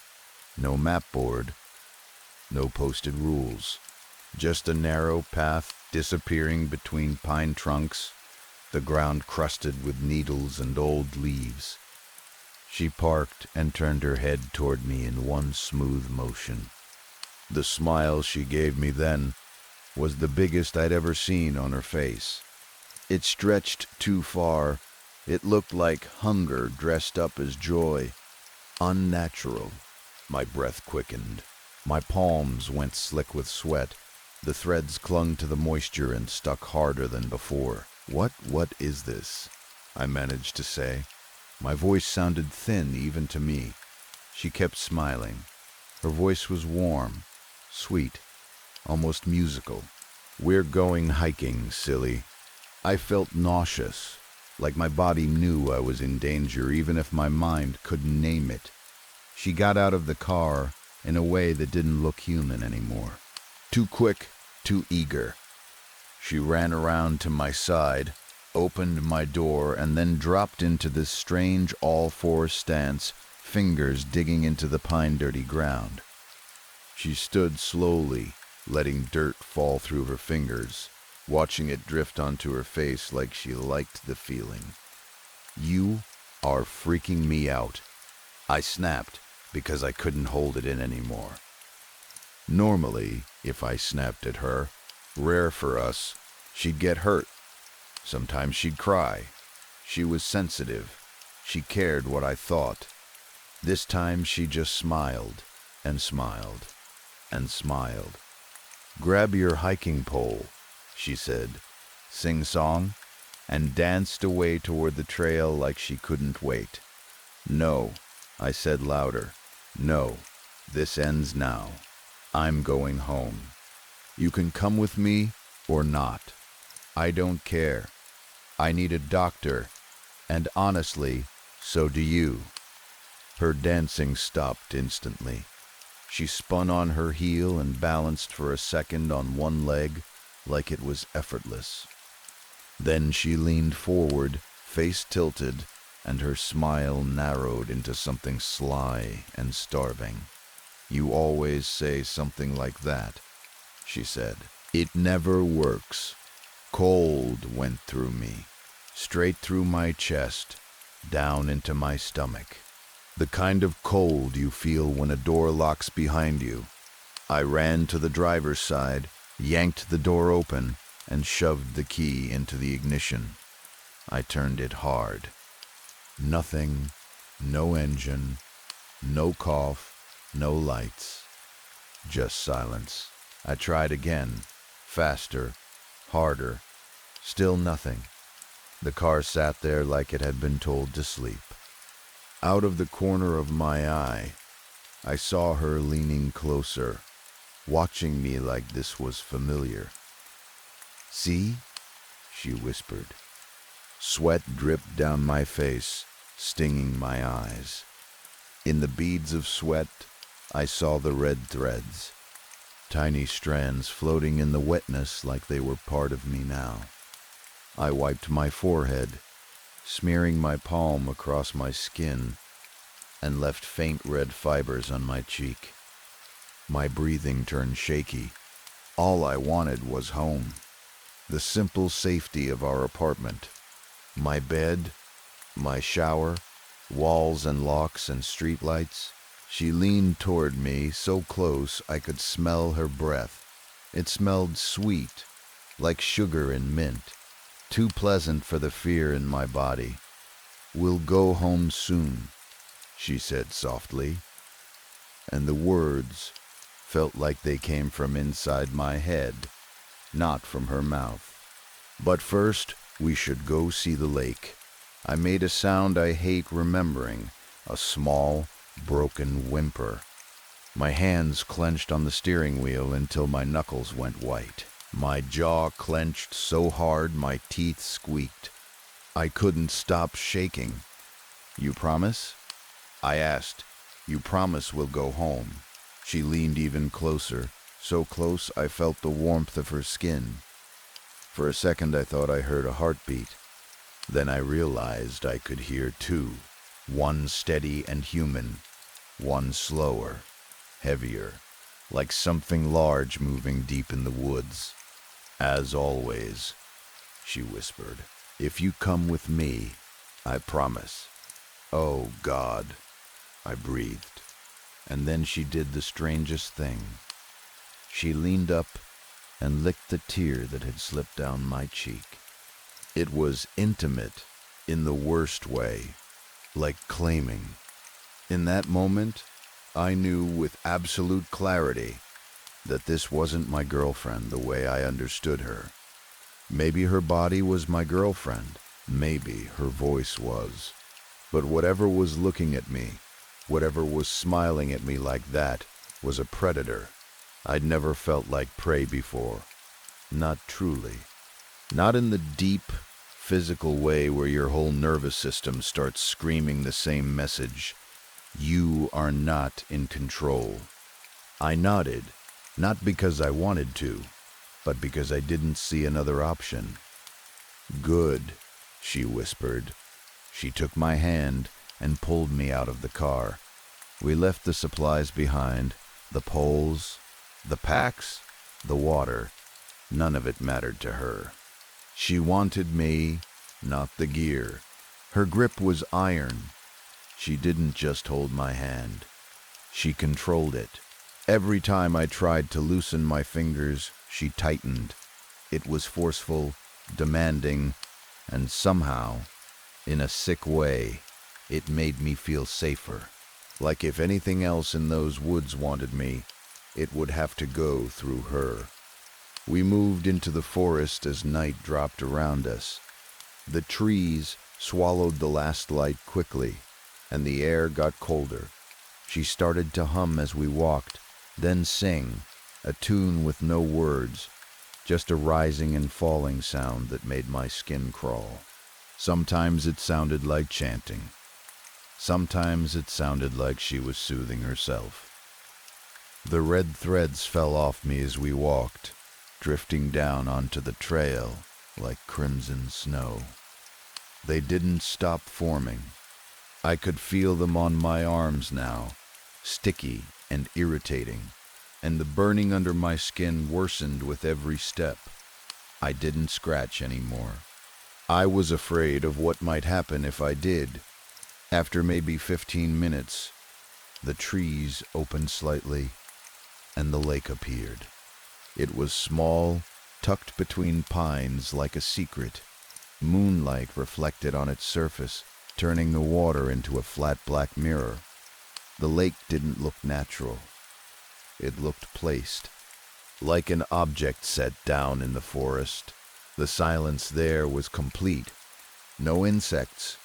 no map board, no posted rules. Just a narrow path disappearing between pine trunks, the ground crusted with needles and old leaves. She parked and turned her head toward me in one smooth motion. The smile she gave me then was the biggest I'd ever seen on her face. It stretched too far. It looked like hunger dressed up as joy. Unnatural. My breath quickened. My palms went slick with sweat. The threads clung to the moisture and stuck harder than before. What is this?" I managed to say. My voice sounded thin even to me. She kept smiling. Her voice was warm, sweet, almost musical. "We're going hiking, silly." I felt nauseous, like my body knew I was in danger even if my mind couldn't name it. She got out of the car in a way that didn't look human anymore. Too quick, too eager. She ran around to my side, opened my door, and then dropped into this strange all-fours stance, fingers digging into the pine-dirty ground. She stood slowly, letting dirt fall through her fingers, watching it drift onto her face like she liked the feeling. "You are freaking me out," I snapped because I couldn't hold it in anymore. Normally, if I snapped at her, rare for us, she'd get hurt. Sometimes she'd cry. She was sensitive. She cared what I thought. This time she just smiled and smiled and smiled. "Grab your hiking pole," she said, sing-song, and danced away toward the trail like she couldn't wait. "No," I said louder. "No, this ends now. I'm going home. You can come with me or not. I don't care. I need a doctor, and honestly, so do you." Her dancing stopped instantly. She spun on her heel and balanced for a second on one leg like it was effortless. Then she leaned forward, face tilted, and her smile narrowed into something sly and starving. "You always say something like that," she said. "It never works." Cold went through me, straight through my chest, down into my stomach. The kind of cold you feel when a door locks behind you. I ran to the driver's side, yanked the door open, and shoved the key into the ignition. I turned it hard. Nothing, no engine, no cough, no lights, just silence. I tried again, faster, harder, still nothing. The car sat there like it had been told to sleep. Out of the corner of my eye, I saw her leaning closer, watching me like this was familiar. "See?" she whispered. Sweat dripped down my face, stinging my eyes. In the beads of sweat, I saw the red threads, tiny strands floating in the wetness like they were part of me now. I wiped my forehead, smearing my palm across my skin, and left faint red fibers on my cheek. My breathing turned shaky. All I wanted was home. The simple safety of our apartment. My bed, my shower, walls and locks and streetlights. She leaned toward me so close I could smell her breath. It smelled sweet, like sugar and mint, too pleasant for the fear in my body. "We'll go home soon," she said softly, and the words felt like they came from inside my head, not from her mouth. But first, we should go see the lake. I made a sound I hate remembering, a small, broken whimper. My hands clenched on the steering wheel until my knuckles went white. My jaw clenched so hard my teeth squeaked. I couldn't stop shaking. "You promise?" I asked. "You promise we'll go home?" She leaned even closer, so close I felt the warmth of her skin. For a second I thought I heard a heartbeat. Then I realized I could hear two, one steady and human, one slower, heavier, like something large moving deep in the woods. "As always," she whispered, "if you come with me, I promise." "Oh, God," I breathed. And then she did the strangest thing. She leaned up and licked the tear that had slipped down my cheek. It was intimate in the worst way, like claiming. In that moment, I knew with absolute clarity that this wasn't my girlfriend the way I understood her. Maybe her body was my girlfriend, maybe her voice was. But whatever was looking at me, whatever was smiling at me like that, was a predator. I'd never felt like prey before. Not truly. Not in the deep, physical way where your whole nervous system starts screaming the same message. You are not in control. I nodded, not because I wanted to, but because I didn't see another option. "Good," she whispered. She took my hand and pulled me out of the car. We left the supplies behind, the poles, the packs, the water. None of it mattered to her. She wanted me, not the gear. Her grip was iron. She didn't just hold my hand. She controlled it. Every time I tried to loosen my fingers, she tightened. It was forceful, demanding, and somehow, in a sick way, it made me feel safer. Like if anything else in those woods wanted me, it would have to go through her. We moved into the forest as night dropped around us. The trees swallowed the last light quickly, and the air got colder. She started to hum as we walked, then sing, a tune with no words, just a rising and falling sound that made my skin crawl. Sometimes it sounded like chanting. Sometimes it sounded like she was soothing herself. The red threads fell off me as we walked, drifting down onto the trail like crimson snow. They didn't stop forming. I could feel them on my arms now, sticky and irritating, and the burning under my skin worsened with every step. I didn't scratch anymore. I was afraid of what might happen if I did. After maybe 15 minutes, the trees opened slightly, and the lake appeared. It was small, tucked between pines like a secret. Moonlight reflected on its surface, turning the water into a flat black mirror. The lake didn't look natural. It looked placed, like an object set down in the forest. The silence there was complete. No insects,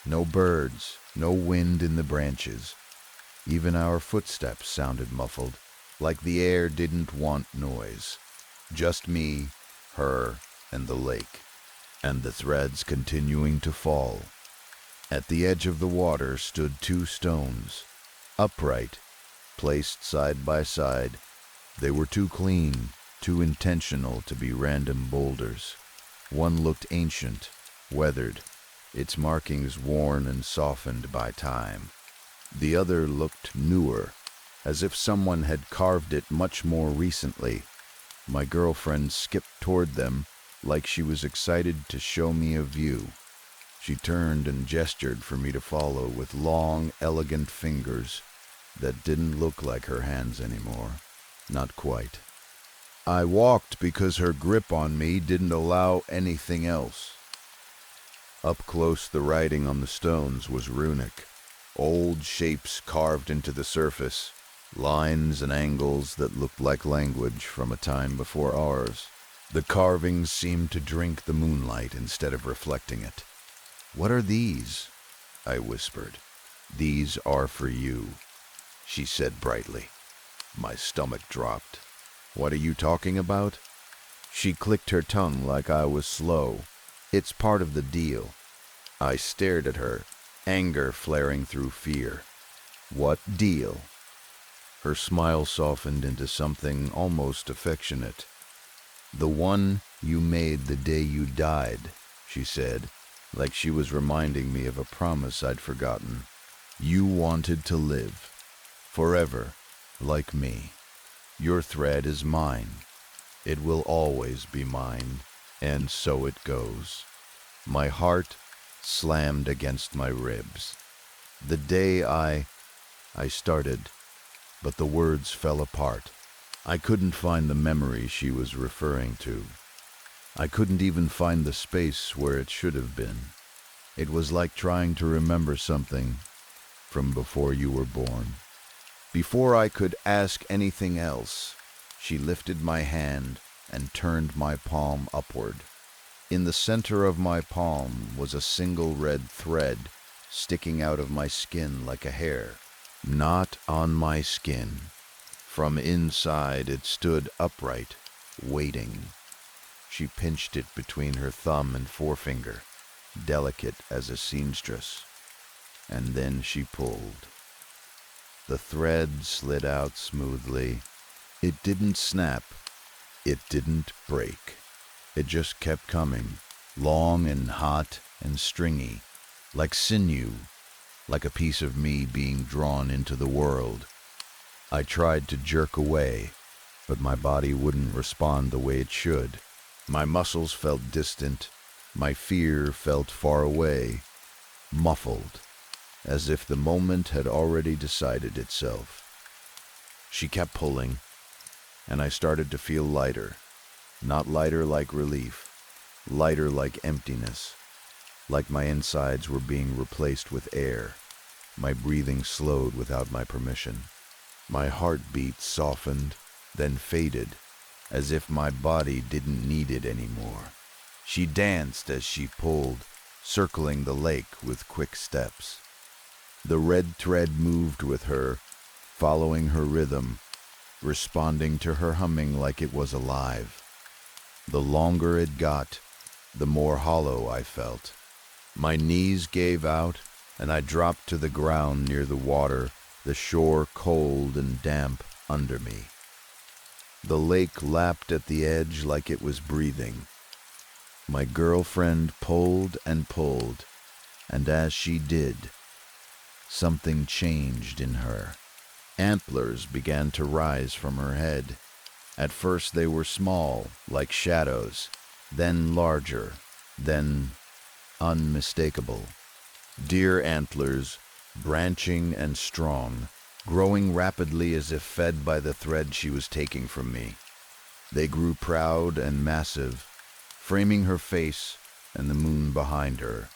no birds, no wind in the branches. Even our footsteps sounded muffled, like the air didn't want noise. Just me, her, and the lake, and the threads continuing to fall. At the edge of the water stood two stones, upright, placed side by side. They were too clean, too intentional to be random boulders. One looked ancient, weathered, its markings worn and softened by time. The other looked newer, as if someone had carved it much more recently. My girlfriend skipped toward them like she was excited to show me a view. She turned and gestured for me to follow with long, elegant fingers that didn't look like her hands anymore. Not quite. I walked because her grip on me didn't allow anything else. Up close, the writing on the stones was runic, old shapes carved into the surface, lines and angles that looked like language from a time before ours. The carvings seemed to drink the moonlight instead of reflecting it. "What are these?" I whispered. "These are for you," she said brightly. My stomach dropped. "What are you talking about?" She clicked her tongue like I was slow. "It's part of the deal." I stared at her, anger flaring through fear. "What deal?" Her smile softened into something almost affectionate. "The one you made the day you died," she said, like she was reminding me of a promise I'd forgotten. "You wanted to live, forever, like me. Your thread is mine. It will always be mine, and so it goes." My heart slammed against my ribs. The day I started, but the words fell apart. I couldn't find the memory she was referring to. I couldn't even find the space where it should have been. It was like trying to remember something from before you were born. Before I could ask anything else, she lifted my hand and turned my palm upward. In the center of my palm was a single red thread sticking out of my skin like a hair. Not on my skin. From inside it stood upright, waiting. She pinched it between her thumb and forefinger, delicate as a seamstress, and then she pulled. The thread slid out smoothly. It didn't snap. It didn't break. It just kept coming, long and hot and stringy, like sinew, like a piece of me being drawn into the world. I tried to jerk away, but my body wouldn't respond the way it should. My muscles felt distant. My fear felt far away, muffled, as if the moment had already decided itself. She kept pulling, and I started to feel lighter. Not lighter like relief, lighter like emptiness, like my insides were being replaced with air. My breathing slowed without my permission. My heartbeat softened, then faded, as if my body didn't need it anymore. She danced as she pulled, circling the lake with quick steps. The red thread moved with her, following her rhythm, responding to her humming like it was alive. The longer it got, the more hollow I felt. My knees gave out, and I dropped to the ground near the water, the shore cold and damp under me. The lake lapped at the edge like it was breathing. My girlfriend pulled and pulled, and as she did, something changed in her. Antlers began to rise from her head. At first they were small, like shadows, then larger, then unmistakable. Deer antlers, branching and strong, growing rapidly as if fed by the thread she was taking from me. They grew proud and massive, framing her face and the moon behind her.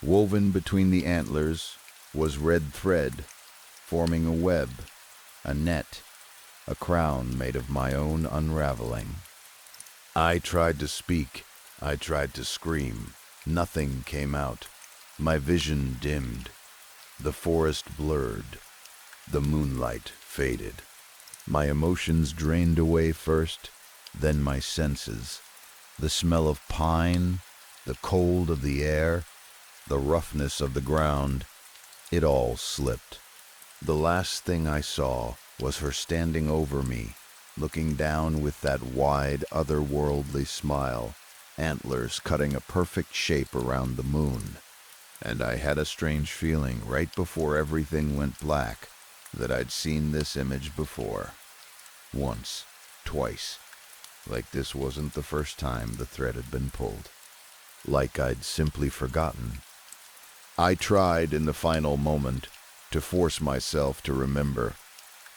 Woven between the antlers was red thread, forming a web, a net, a crown made of my own unraveling. I tried to speak, I tried to scream. Nothing came out. My vision dimmed. The forest blurred. The moonlight faded. My emotions drained away first, then my senses. The smell of pine, the cold of the air, the roughness of the ground, it all slipped. The last thing I saw was her standing over me, looking down with that wide, otherworldly smile, antlers cutting a perfect shape around the moon. And I had a strange feeling right before everything went black that I'd seen this image before. Once, twice. Like this wasn't the first time the thread had been pulled. Like I'd simply forgotten. I tried in the final moment to force myself to remember.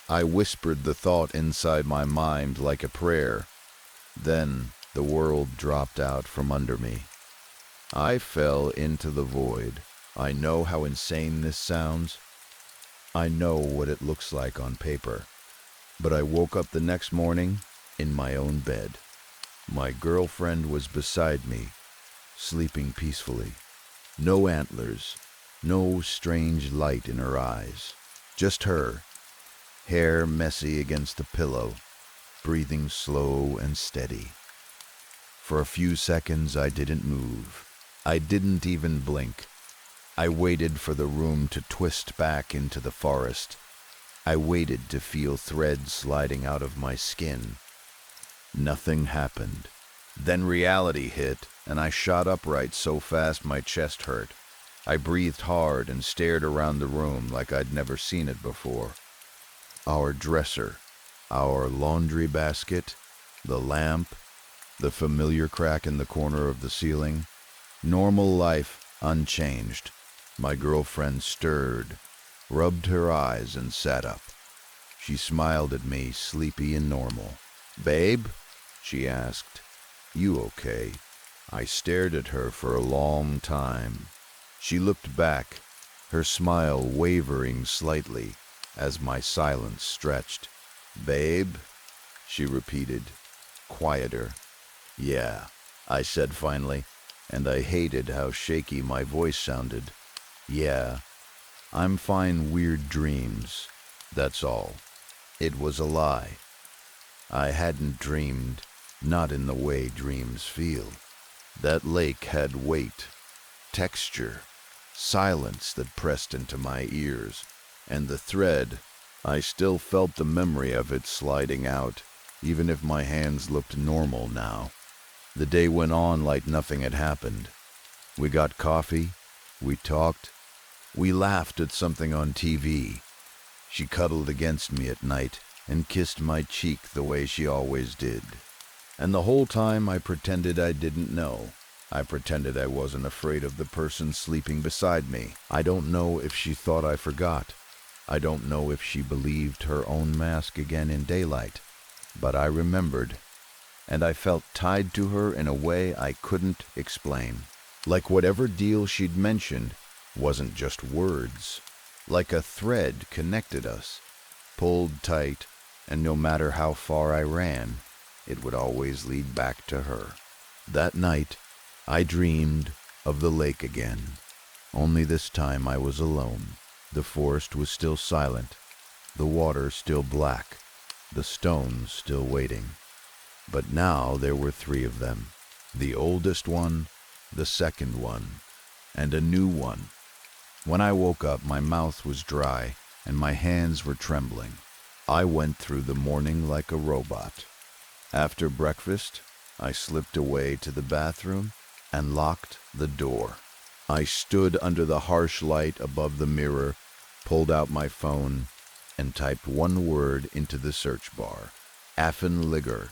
I whispered the thought inside my mind like a prayer. Then the world dropped out from under me. I fell into the void. I know how insane this sounds. I know what it looks like on paper. But I woke up the next morning in my own bed. My girlfriend was beside me, sleeping peacefully. No antlers, no strange light in her eyes. Just her, hair messy against the pillow, breathing slow and steady. For a few seconds I didn't move. I didn't even blink. I waited for the room to twist back into the forest. I waited to feel threads sliding out of my skin. Nothing happened. Then reality hit, and I shot upright so fast my chest hurt. I breathed hard and stared around the room like I'd never seen it before. Our dresser, our laundry basket, the lamp, the familiar crack in the corner of the ceiling. Normal life unchanged. My girlfriend stirred, rubbed her eyes, and sat up. She smiled at me, sleepy and normal. "Babe?" she asked. "You okay?" I stared at her for a long time. She looked back, her smile wavering slightly as my silence stretched. "Babe?" she repeated, quieter. "Yeah," I said finally, and I hated how shaky my voice sounded. "Yeah, I'm fine. Weird dreams, that's all." It was a lie. I hadn't dreamed, not in the way dreams feel. That lake had weight, texture, silence that pressed into my ears, and the thread, I still felt the memory of it sliding out, even if my hands looked normal now. The day went on like nothing had happened. We got coffee, we talked, we laughed at something on TV. She cuddled against me at night and kissed my cheek the way she always did. And the whole time I pretended I didn't know. I pretended I wasn't afraid of the person sleeping beside me. I don't know if she thought I forgot. I don't know if she believed her own mask again in daylight. But I remembered, and I felt tied to her in a way I couldn't explain. Like whatever deal she'd mentioned wasn't just words. Like a thread connected us, pulled tight, and no matter how far I ran, it would always lead back to her. That night, I dreamed of the lake again. Only this time I was alone. The forest was still silent, the water still black, the stones still waiting. But now there were 3 of them. The oldest one, the second one, and a new one. When I woke up, my mouth was dry and my hands were trembling. I went through the morning like a robot. After breakfast, I slipped away to the bathroom and locked the door. I stood under the harsh light above the mirror, pulled out my phone, and typed one word into the search bar. Affenligger.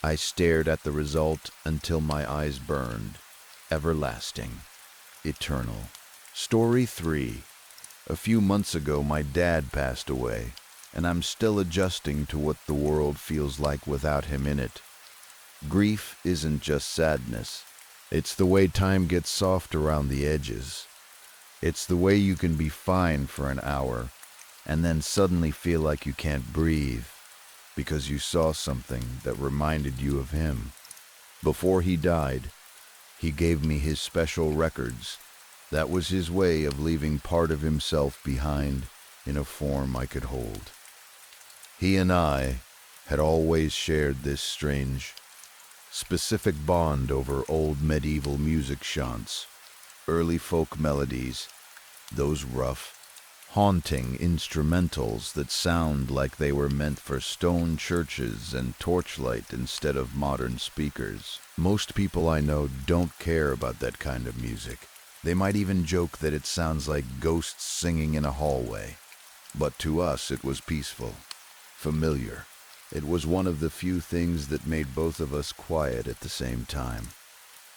I stared at the result until my eyes burned. Everlasting. Eternal. Story 3. A few months ago, my dad passed away, and I'm still adjusting to what the world feels like without him in it. Grief isn't just sadness. It's the way time gets soft around the edges. It's the way you can be fine for an hour, and then suddenly feel like you can't breathe, because you saw something that reminded you of him. Before he died, he gave me his special records. That was his way of leaving part of himself behind in a form I could hold. He and I had always shared this strange, specific bond over old medieval music chants, early folk melodies, those rough, haunting instrumentals that sound like they were meant for stone churches and torchlight instead of modern speakers. Most people I know don't care about that kind of music. They might even joke that it sounds like ghosts singing in a hallway. But to us it was peaceful, familiar. It was one of the few things that made both of us quiet at the same time.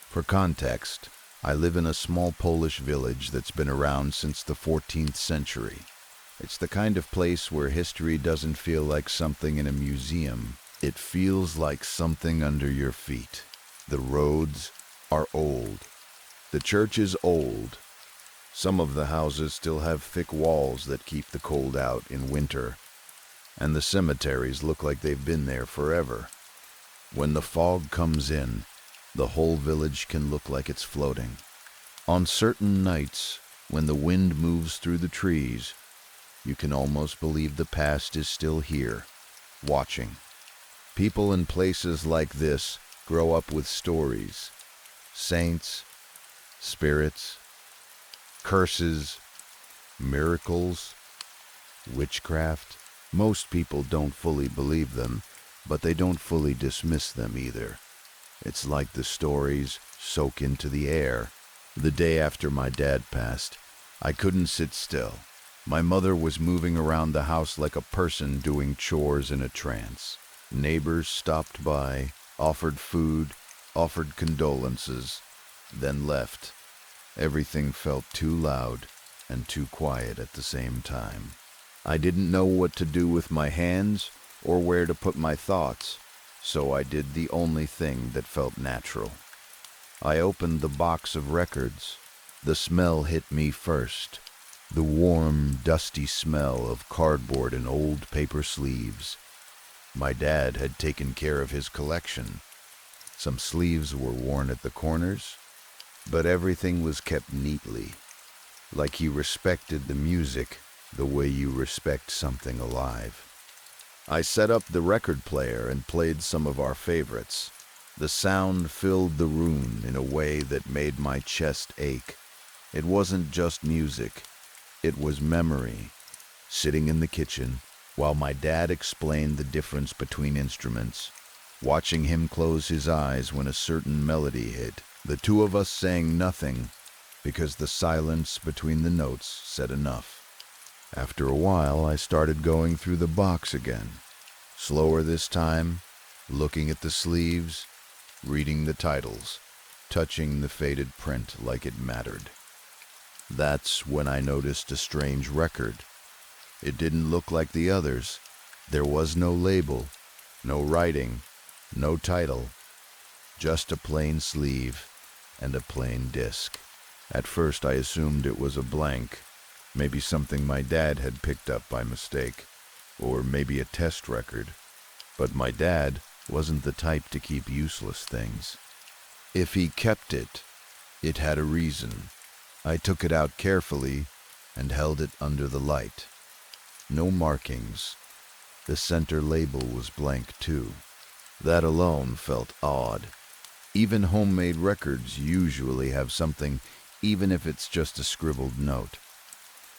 For context, I live in a small Polish village that's been around since the 14th century. It's the kind of place where history doesn't feel like something in a museum. It feels like something under your feet. The roads are old. The church is old. Some of the houses still have thick walls that keep the cold out in winter, and the cemeteries look like they've been there forever. When the fog comes in, the whole village can look like it's floating. On certain nights, when the wind moves through the trees, you can almost believe the past is still here, watching. People in places like this grow up with stories, saints, spirits, curses, miracles, witchcraft. Most people don't fully believe them, but they don't fully dismiss them either. It's like the stories soak into the air. The day after my dad passed, I couldn't sit still. My mother was moving around the house like a person doing chores in a trance. Neighbors stopped by, offered food, offered condolences, then left. Everything felt too loud and too quiet at the same time. I didn't know what to do with my hands or where to put my thoughts, so I did the only thing that felt natural. I opened the box of records. The smell hit me first. The warm, dusty smell of cardboard and old paper sleeves. My dad had taken care of his collection. Some sleeves were worn at the corners, but everything was kept neatly, like he respected the music the way you respect something alive. I set up the record player and played some of our favorites. The sound filled the room in a way that made my chest ache. It wasn't just music, it was memory. Sitting in the kitchen, while my dad explained the difference between instruments, watching him close his eyes when a certain melody hit, the two of us saying nothing because the silence between the notes said enough. After a while, I started going through the box again, slower this time, looking at the sleeves, reading the titles, touching the faded print like it mattered. That's when I noticed a strange record. It didn't look like the others. There was no label, no writing, no title, just a plain sleeve and a plain disc. At first I assumed it was a blank, maybe something my dad had picked up by mistake, or maybe a test record. But my dad wasn't the type to keep useless things. If he kept it, it had a reason. I took it out carefully and held it under the light. No markings. The center label was blank too. That alone felt odd. Even homemade records usually have something, even if it's just a scribbled note.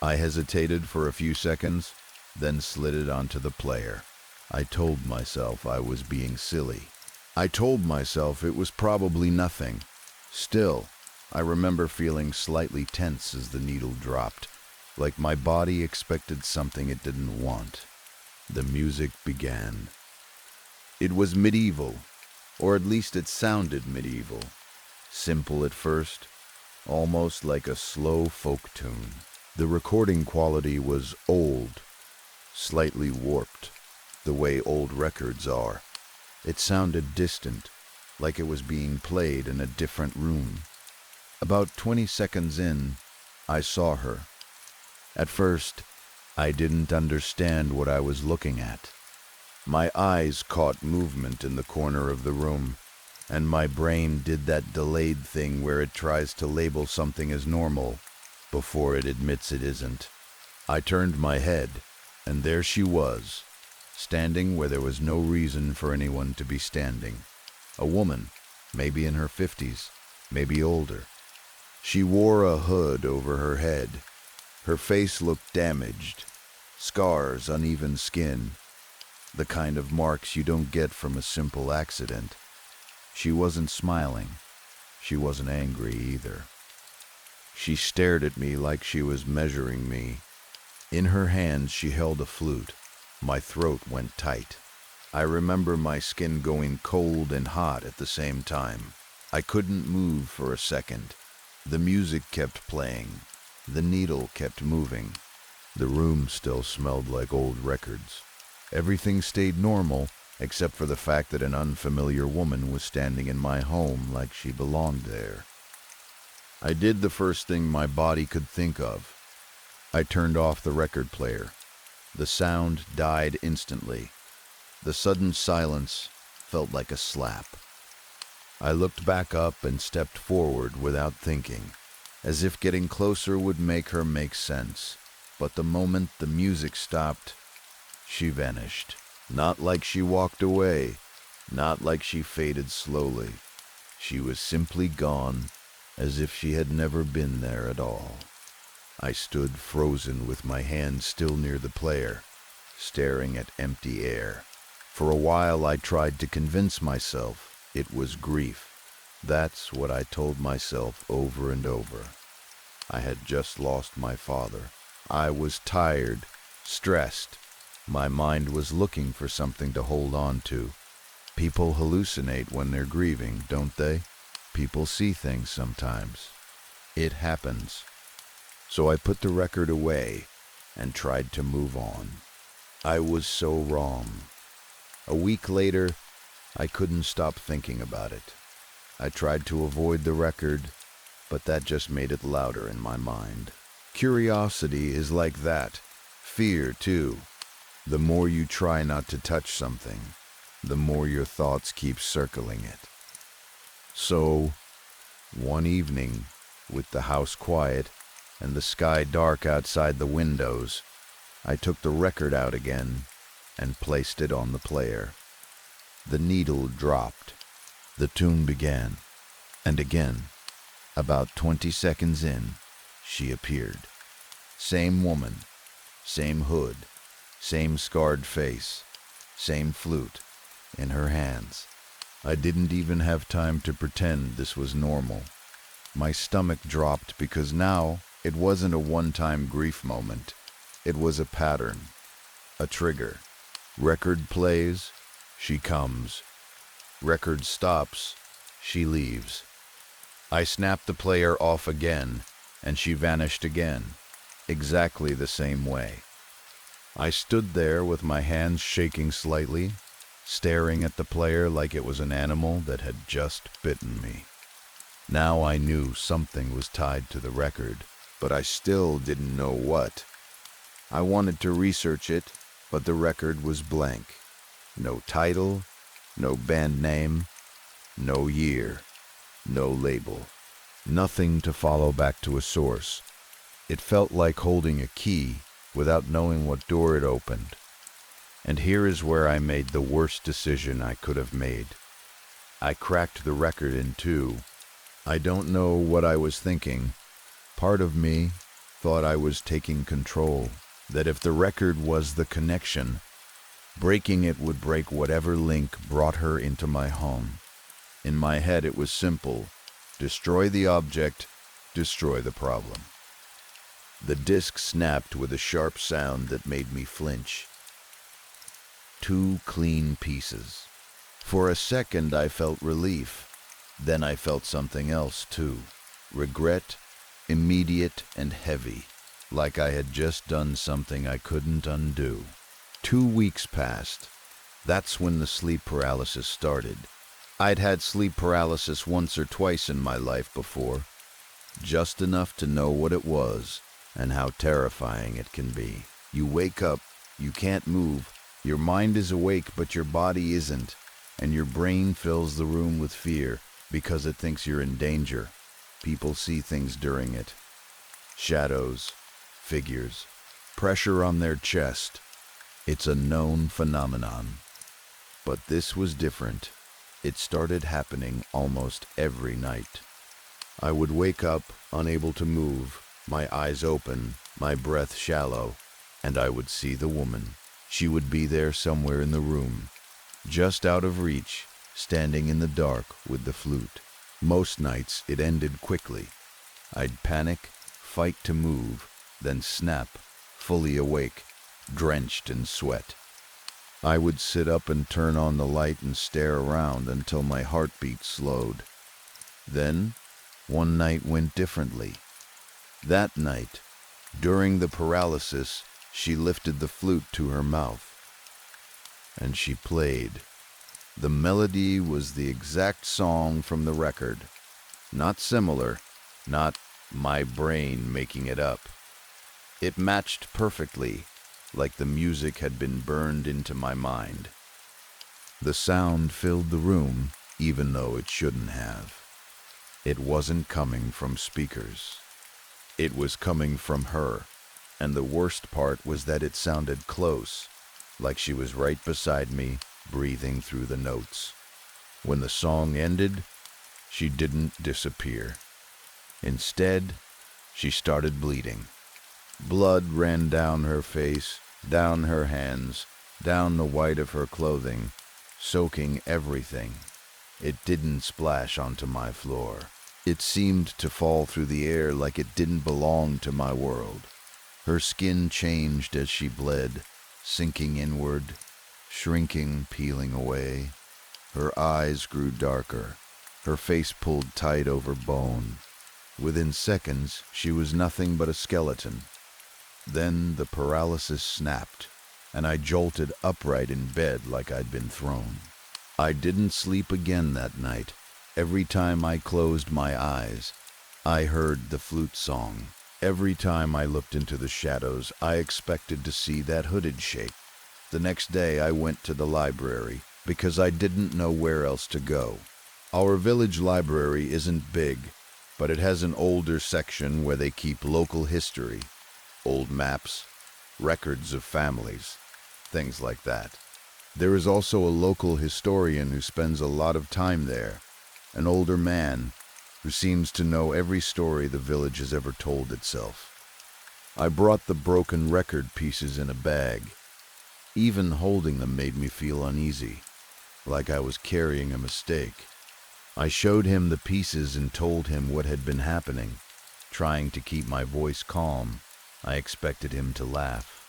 I hesitated for a few seconds, then slid it onto the player. I told myself I was being silly. I told myself it was probably nothing. Still, I remember feeling slightly tense as the needle dropped, like my body expected something it didn't want. The music began. It was medieval, or at least it sounded medieval. Simple at first, almost like a slow folk tune. The recording quality was old, slightly warped, the way old records are. It sounded distant, like it was being played in a different room. About 20 seconds in, I saw her. At first, I didn't understand what I was looking at. My eyes caught movement in the corner of the room, and my brain did that delayed thing where it tries to label something as normal before it admits it isn't. I turned my head, and there she was, standing where there was no reason for anyone to be standing. A woman, maybe in her 50s, maybe older. She wore a hood over her head. Her face looked damaged, scars, uneven skin, the kind of marks you don't get from a simple accident. She wasn't smiling. She wasn't angry either. She stared at me like she was measuring me. In her hands she held a flute. My throat went tight. I remember my skin going cold and hot at the same time. I couldn't move for a second. The music kept playing. The needle kept moving. The room still smelled like old records. Everything stayed normal, except for the fact that an unfamiliar woman was standing in my home like she belonged there. I did the first thing my body could think of. I turned off the record player. The sound died instantly. The sudden silence felt like a slap. I looked back up and stepped forward without thinking, as if getting closer would make her make sense. But the moment the music stopped, she vanished. Not like she walked away, not like she faded slowly. She was simply gone, as if she had never been there at all. I stood frozen with my hand still near the player, staring at empty air. For a while I tried to convince myself it was grief. That's what I told myself over and over. I had just lost my father. I was tired, stressed. My mind was looking for something to hold on to. People hallucinate when they're grieving, don't they? People see things sometimes. It happens. So I put the record away and tried to move on. I was so wrong. A week later, I couldn't stop thinking about it. I tried to avoid the record, but that just made it louder in my mind. Curiosity is like that. Fear, too. The more you try not to touch something, the more your thoughts keep circling it. So, one evening, with the house quiet and the sky dark outside the windows, I took the record out again and placed it on the player. The needle dropped. The tune began, and again, about 20 seconds in, she appeared. Same woman, same hood, same scarred face, same flute in her hands. I didn't even have time to pretend this was normal. My stomach dropped because now it wasn't a one-time grief moment. It was a pattern, a trigger. Record plays, she comes. Record stops, she leaves. I snapped the player off again, and she vanished again, exactly the same way. I stood there with my hands shaking slightly, staring at the player like it was an animal that had just bitten me. Now I knew something was tied to the record, but I still didn't know what. I wanted to research it, but the record was blank. No title, no band name, no year, no label. Nothing to follow back to a source. It felt like holding a key without knowing what door it opened. And here is where I made the worst decision I could have made. I cracked the record in two. I don't know what I was thinking. Part of me thought I was taking control, that if the record was the connection, breaking it would break whatever link brought her into my home. In my head it was simple. Destroy the object, destroy the problem. The disc snapped with a sharp sound that made me flinch. 2 clean pieces. For a second I felt relief. Then I felt something else too. Regret, immediate and heavy, like I had just done something I couldn't undo. 2 weeks passed. That's when the sleep paralysis started. I'd had sleep paralysis once or twice in my life before, just enough to know what it was and how terrifying it can be. You wake up, you can't move, your mind is awake but your body isn't, and your brain fills the room with fear because it thinks you're in danger. People see things during it. Shadows, figures, pressure on their chest. It's a known phenomenon. But this was different. It started happening almost every night. I would wake up, unable to move, my eyes open, my breath shallow, and I would see the woman. She would be there somewhere in the room, just out of reach, standing in the dark with the flute. Most nights it ended quickly. I'd panic, fight to move, then snap, fully awake, drenched in sweat. I would sit up and turn on the light and stare around until my heartbeat slowed. Then, one night went differently. That night, during the paralysis, she lifted the flute to her mouth, and she played. The melody was the exact song from the record. Not similar, not my brain making it up. It matched perfectly, like the music had been burned into my mind. The sound filled the room, even though it shouldn't have. It wasn't coming from speakers. It was coming from her, and the worst part was that it sounded close, like she was right beside me, breathing through the notes. When the song ended, she didn't disappear. Instead, she started bleeding. Blood ran down her face, down her hands, down the white of her clothing, soaking everything. It didn't splash onto my floor. It seemed to fall through the air like it didn't belong to my world. Her skin changed as she bled, sinking inward, shrinking, peeling away. Her eyes grew darker, her face pulled tight over bone. Within seconds, she was nothing but a skeleton. Then the paralysis snapped, and I jolted upright in bed like I'd been thrown. I didn't sleep again that night. Every time I closed my eyes, I heard the flute song. Every time I looked into the shadows, I expected to see that hooded shape. The next day I went to the library, because I didn't know where else to go. Our village library isn't big, but it has an older section where they keep local history, old maps, records of families, things like that. There is also a local historian who spends a lot of time there, an older man who seems to know every story the village has ever told itself. I brought the broken record pieces in a bag. Even holding them made me feel uneasy, like I was carrying a mistake. I showed him the pieces and told him what had been happening. Trying to keep my voice calm, I expected him to laugh,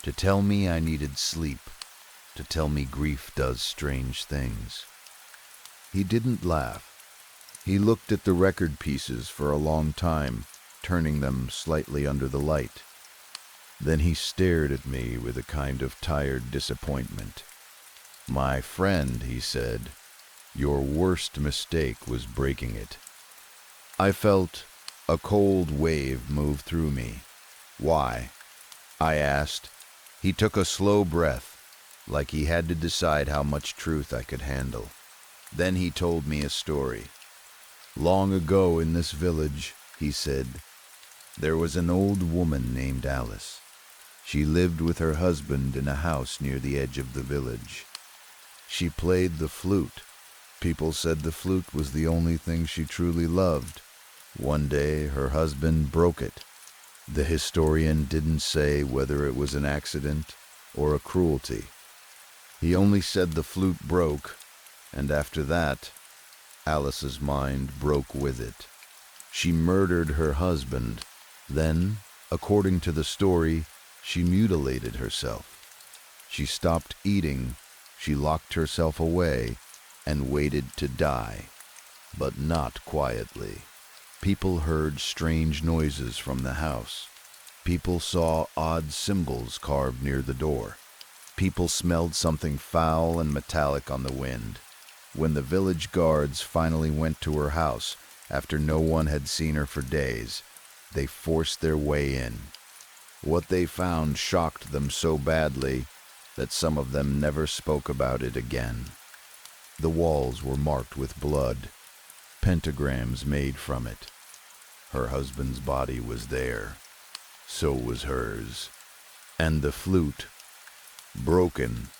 to tell me I needed sleep, to tell me grief does strange things. He didn't laugh. He looked at the record pieces for a long time, turning them slightly under the light. Then he stared at me with a kind of tired disappointment. "My friend," he said, "your worst mistake was breaking it." I felt a cold wave move through me. "Why?" I asked. He took a slow breath, like he had to decide how much truth I could handle. Then he told me a story. "Long ago in this village," he said, "there was an old woman named Alice. She lived with her husband in a house near the edge of the village. She played the flute. People said the flute was the only thing she truly loved. One day her husband broke it. The historian didn't say whether it was an accident or a cruelty. He only said the flute broke, and after that, Alice's mind broke with it. She murdered her husband. Then, according to the story, she mutilated herself. She stopped eating, she locked herself away, and waited to die, but not quietly. People heard strange noises from the house. People saw odd symbols carved near the door. People smelled something foul and metallic on the wind. When the village guards finally went to her house, after no one had seen her for days, they forced their way in. What they found shocked them so badly that some of them never spoke about it again. The walls were marked with blood, pentagrams made from it. Her husband's body was there. So was hers. And the flute, broken,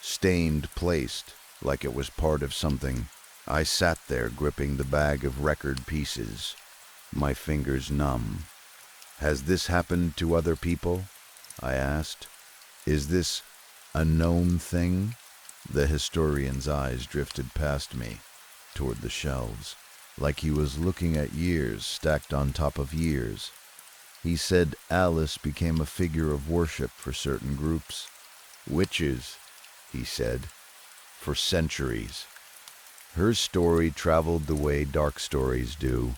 stained, placed, like it was part of something. I sat there gripping the bag of record pieces, my fingers numb. "Has this happened to other people?" I asked. "Is this a known thing?" The historian's eyes drifted past me, toward the shelves, like he was looking at years stacked on top of years. He said Alice became a figure of worship for certain groups. "Witches," he said, "for centuries. Her story traveled the way dark stories do.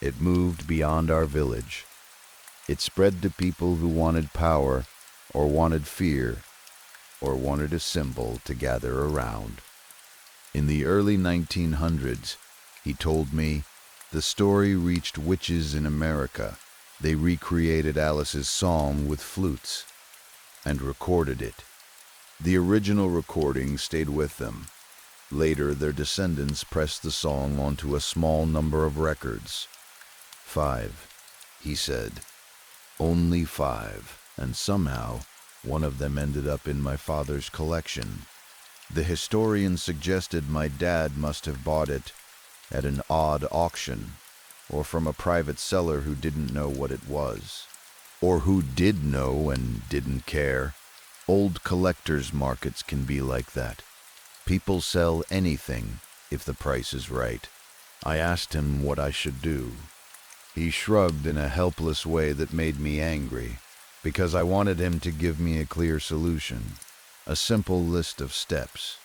It moved beyond our village. It spread to people who wanted power, or wanted fear, or wanted a symbol to gather around." In the early 1900s, he told me, the story reached witches in America. They recreated Alice's song with flutes and recorded it. The original recording stayed with them. Later, their descendants pressed the song onto a small number of records. 5, he said. Only 5, and somehow one of them ended up in my father's collection. The historian suggested my dad must have bought it at an odd auction, or from a private seller who didn't know what it was. Or who did know and didn't care. Old collectors' markets can be like that. People sell anything if the price is right. I asked him what I should do. He shrugged in a helpless way that made me angry, because I wanted him to give me a clear solution, a simple list of steps.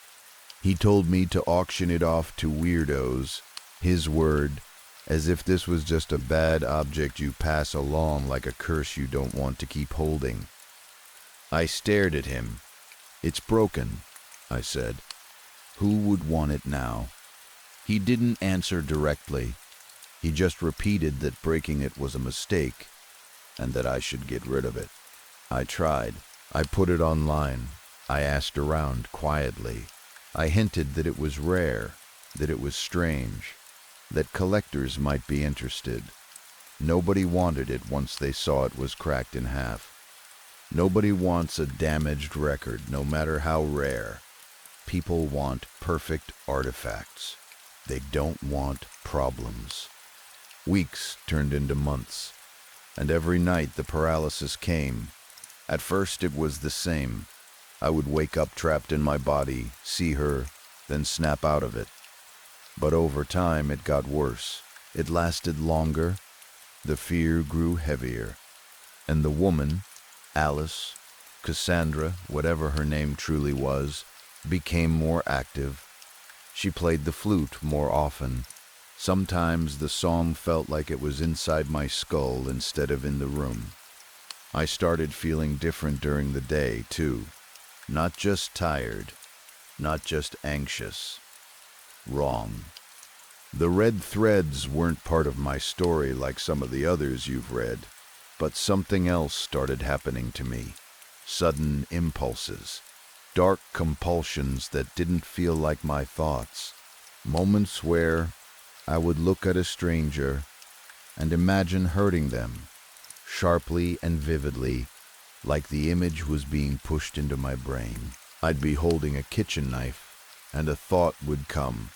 He told me to auction it off to weirdos, his word, as if this was just a bad object you pass along like a curse you don't want to keep holding. I stared at him. It's broken, I said. Who would want it now? He didn't answer directly. He just repeated that breaking it was a mistake and that I should get rid of it. I tried. I put it online. I asked around quietly. I hinted that it was rare, that it was strange, that collectors might be interested. Nobody wanted it once they saw it was cracked in half. Nobody wants a damaged record, no matter how rare. People want perfect artifacts. They don't want problems. Weeks turned into months, and every night the paralysis came. At first it was the same. I would wake up trapped in my body, see her, then snap out of it. But over time it got worse. It lasted longer. The fear grew heavier. And the woman, Alice, Cassandra, whatever her name truly was, became more active. She played the flute more often. Sometimes the song felt like it was inside my skull instead of in the room. I started feeling different during the day, too. Not just tired, not just anxious. Wrong. The red threads weren't part of my story like some of the others you've read, but something else started happening to me. Sudden impulses. Dark compulsions that didn't feel like my thoughts. Moments where I would look at a stranger and imagine hurting them, sharply and vividly, like the image was being pushed into my brain. I'd be holding a kitchen knife, and a thought would come.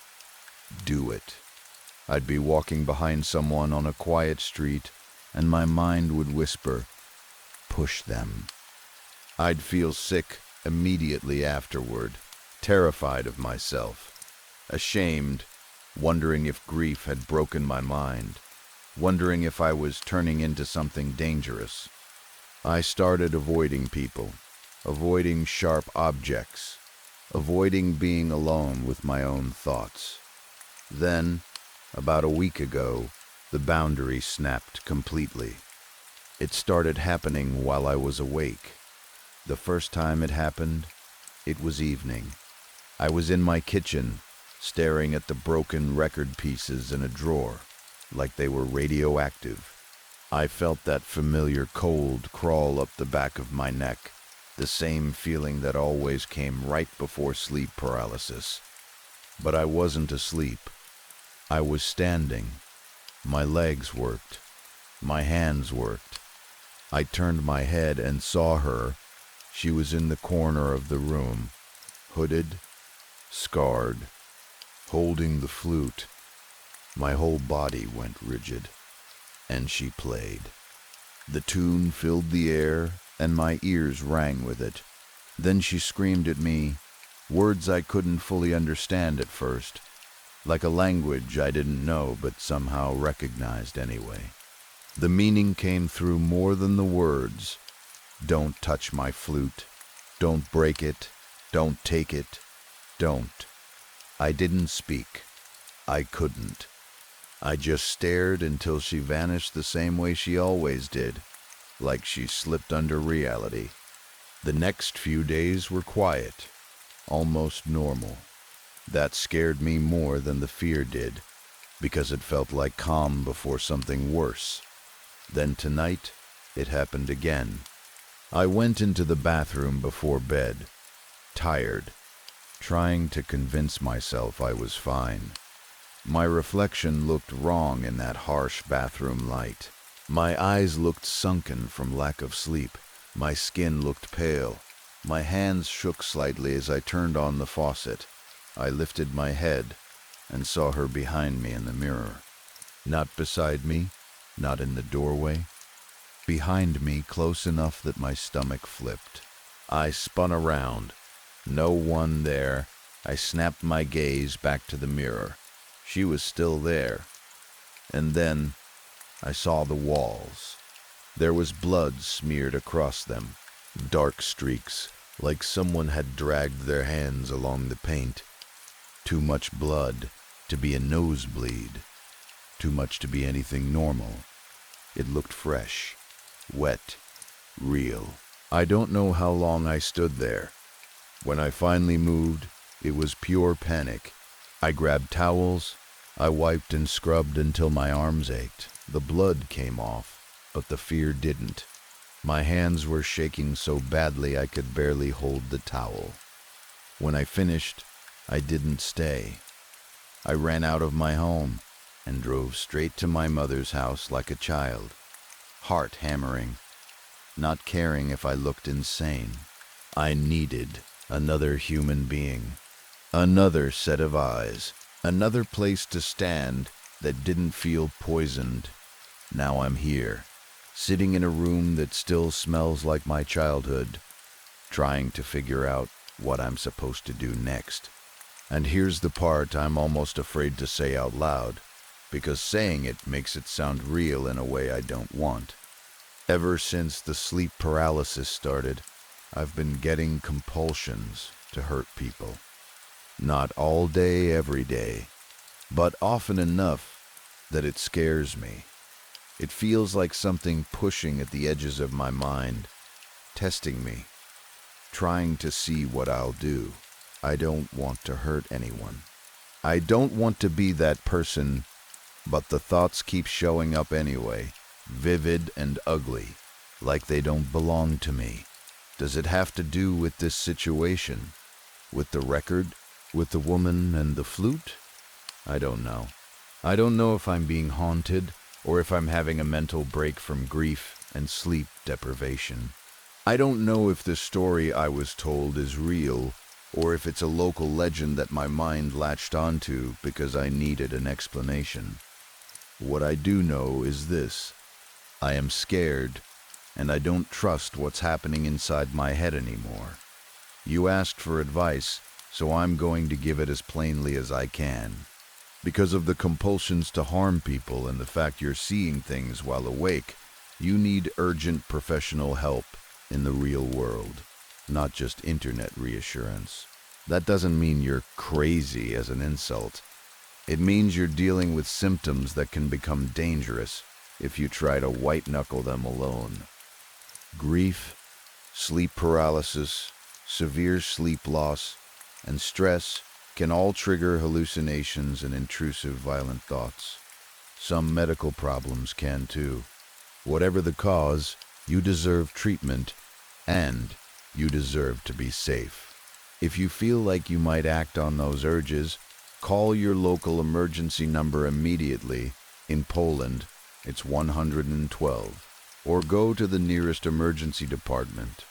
Do it. I'd be walking behind someone on a quiet street, and my mind would whisper, push them. I'd feel sick immediately afterward, terrified of myself, ashamed, wondering if grief had broken my mind, wondering if I was turning into something dangerous. I started avoiding people, avoiding sharp objects, avoiding being alone with my own thoughts. Then, about a week ago, the boundary snapped completely. It started happening while I was awake. The first time it happened, it was evening. I was in my kitchen, staring at the broken record pieces in a drawer, like they were radioactive. I felt that familiar cold crawl up the back of my neck, the same feeling that always came right before sleep paralysis. But I wasn't asleep. I was standing. My legs worked. My hands worked. I turned my head and saw her. She was in the corner of the room, hooded, scarred, holding the flute. My whole body went rigid, and she played. The tune filled the air, and my ears rang with it. Then she screamed at me, words I couldn't fully understand at first, like a language I didn't know but somehow recognized anyway. The meaning came through more than the words. Don't touch my flute. Don't break it. Don't take it. Don't. I didn't speak. I couldn't. I just stared until she vanished the same way she always did, like she slipped under reality. The next few days were quiet, almost normal. That scared me more than the fear did, because it felt like calm before something worse. Then tonight, it happened again. I went into the bathroom before bed. tired, trying to convince myself I was fine. My reflection looked wrong in that harsh bathroom light. My eyes looked sunken from lack of sleep. My skin looked pale. My hands shook slightly as I turned on the faucet. I lifted my head and saw her behind me in the mirror. Not beside me, not in the doorway. Behind me, close enough that my stomach flipped. I spun around. No one there. I snapped my gaze back to the mirror. She was still there. And then I saw the walls. There was blood smeared across them, dark streaks, like someone had dragged their hands along the paint. Too much blood to be a nosebleed. Too much to be anything normal. It looked fresh, wet, real. I don't know how long I stood there. When I finally moved, it was pure panic. I grabbed towels. I wiped and scrubbed until my arms ached. The blood came off, but the fear didn't. My hands were shaking so badly I could barely hold the towel. When I finished, I didn't stay. I ran out of my home and drove straight to my mother's house like a child, heart hammering, not caring if I looked insane. I needed another human being, another set of eyes, another place to stand that didn't feel poisoned. Now I'm here, sitting in a room that still smells like my childhood, trying to figure out what I'm supposed to do next. And here's the part I'm almost afraid to say out loud, because saying it makes it sound real in a way I don't want. Ever since the sleep paralysis started, I've been getting compulsions to hurt people. Not all day, every day, but often enough that it scares me. It feels like something pushing at the edges of my mind, testing me, trying to see what I'll do. I don't want to hurt anyone. I don't want to be that person, but the thoughts keep showing up anyway, vivid and ugly, like they don't belong to me. Does it have to do with this situation? With the record? With the woman and the flute? I don't know. I don't know if I'm being haunted or if I'm having a mental break from grief and sleep deprivation. I don't know if the story I was told is real or if it's a local legend that my mind latched onto because I needed an explanation. What I do know is this: I am scared, and I don't trust what's happening inside my head anymore. You asked for advice, so I'm going to give it as plainly as I can. Because of the compulsions to harm people and the fact you're seeing things while awake, you need urgent professional help in the real world, not just internet reassurance. That doesn't mean you're crazy as an insult. It means you're dealing with symptoms that can become dangerous if you try to white-knuckle them alone. Grief, sleep paralysis, severe sleep loss, and stress can all trigger hallucinations and intrusive violent thoughts. Some medical problems can too. Whatever the cause, you deserve treatment, and you deserve to be safe. If you feel like you might act on those urges, call your local emergency number immediately. In Poland, it's 112, or go to the nearest emergency department.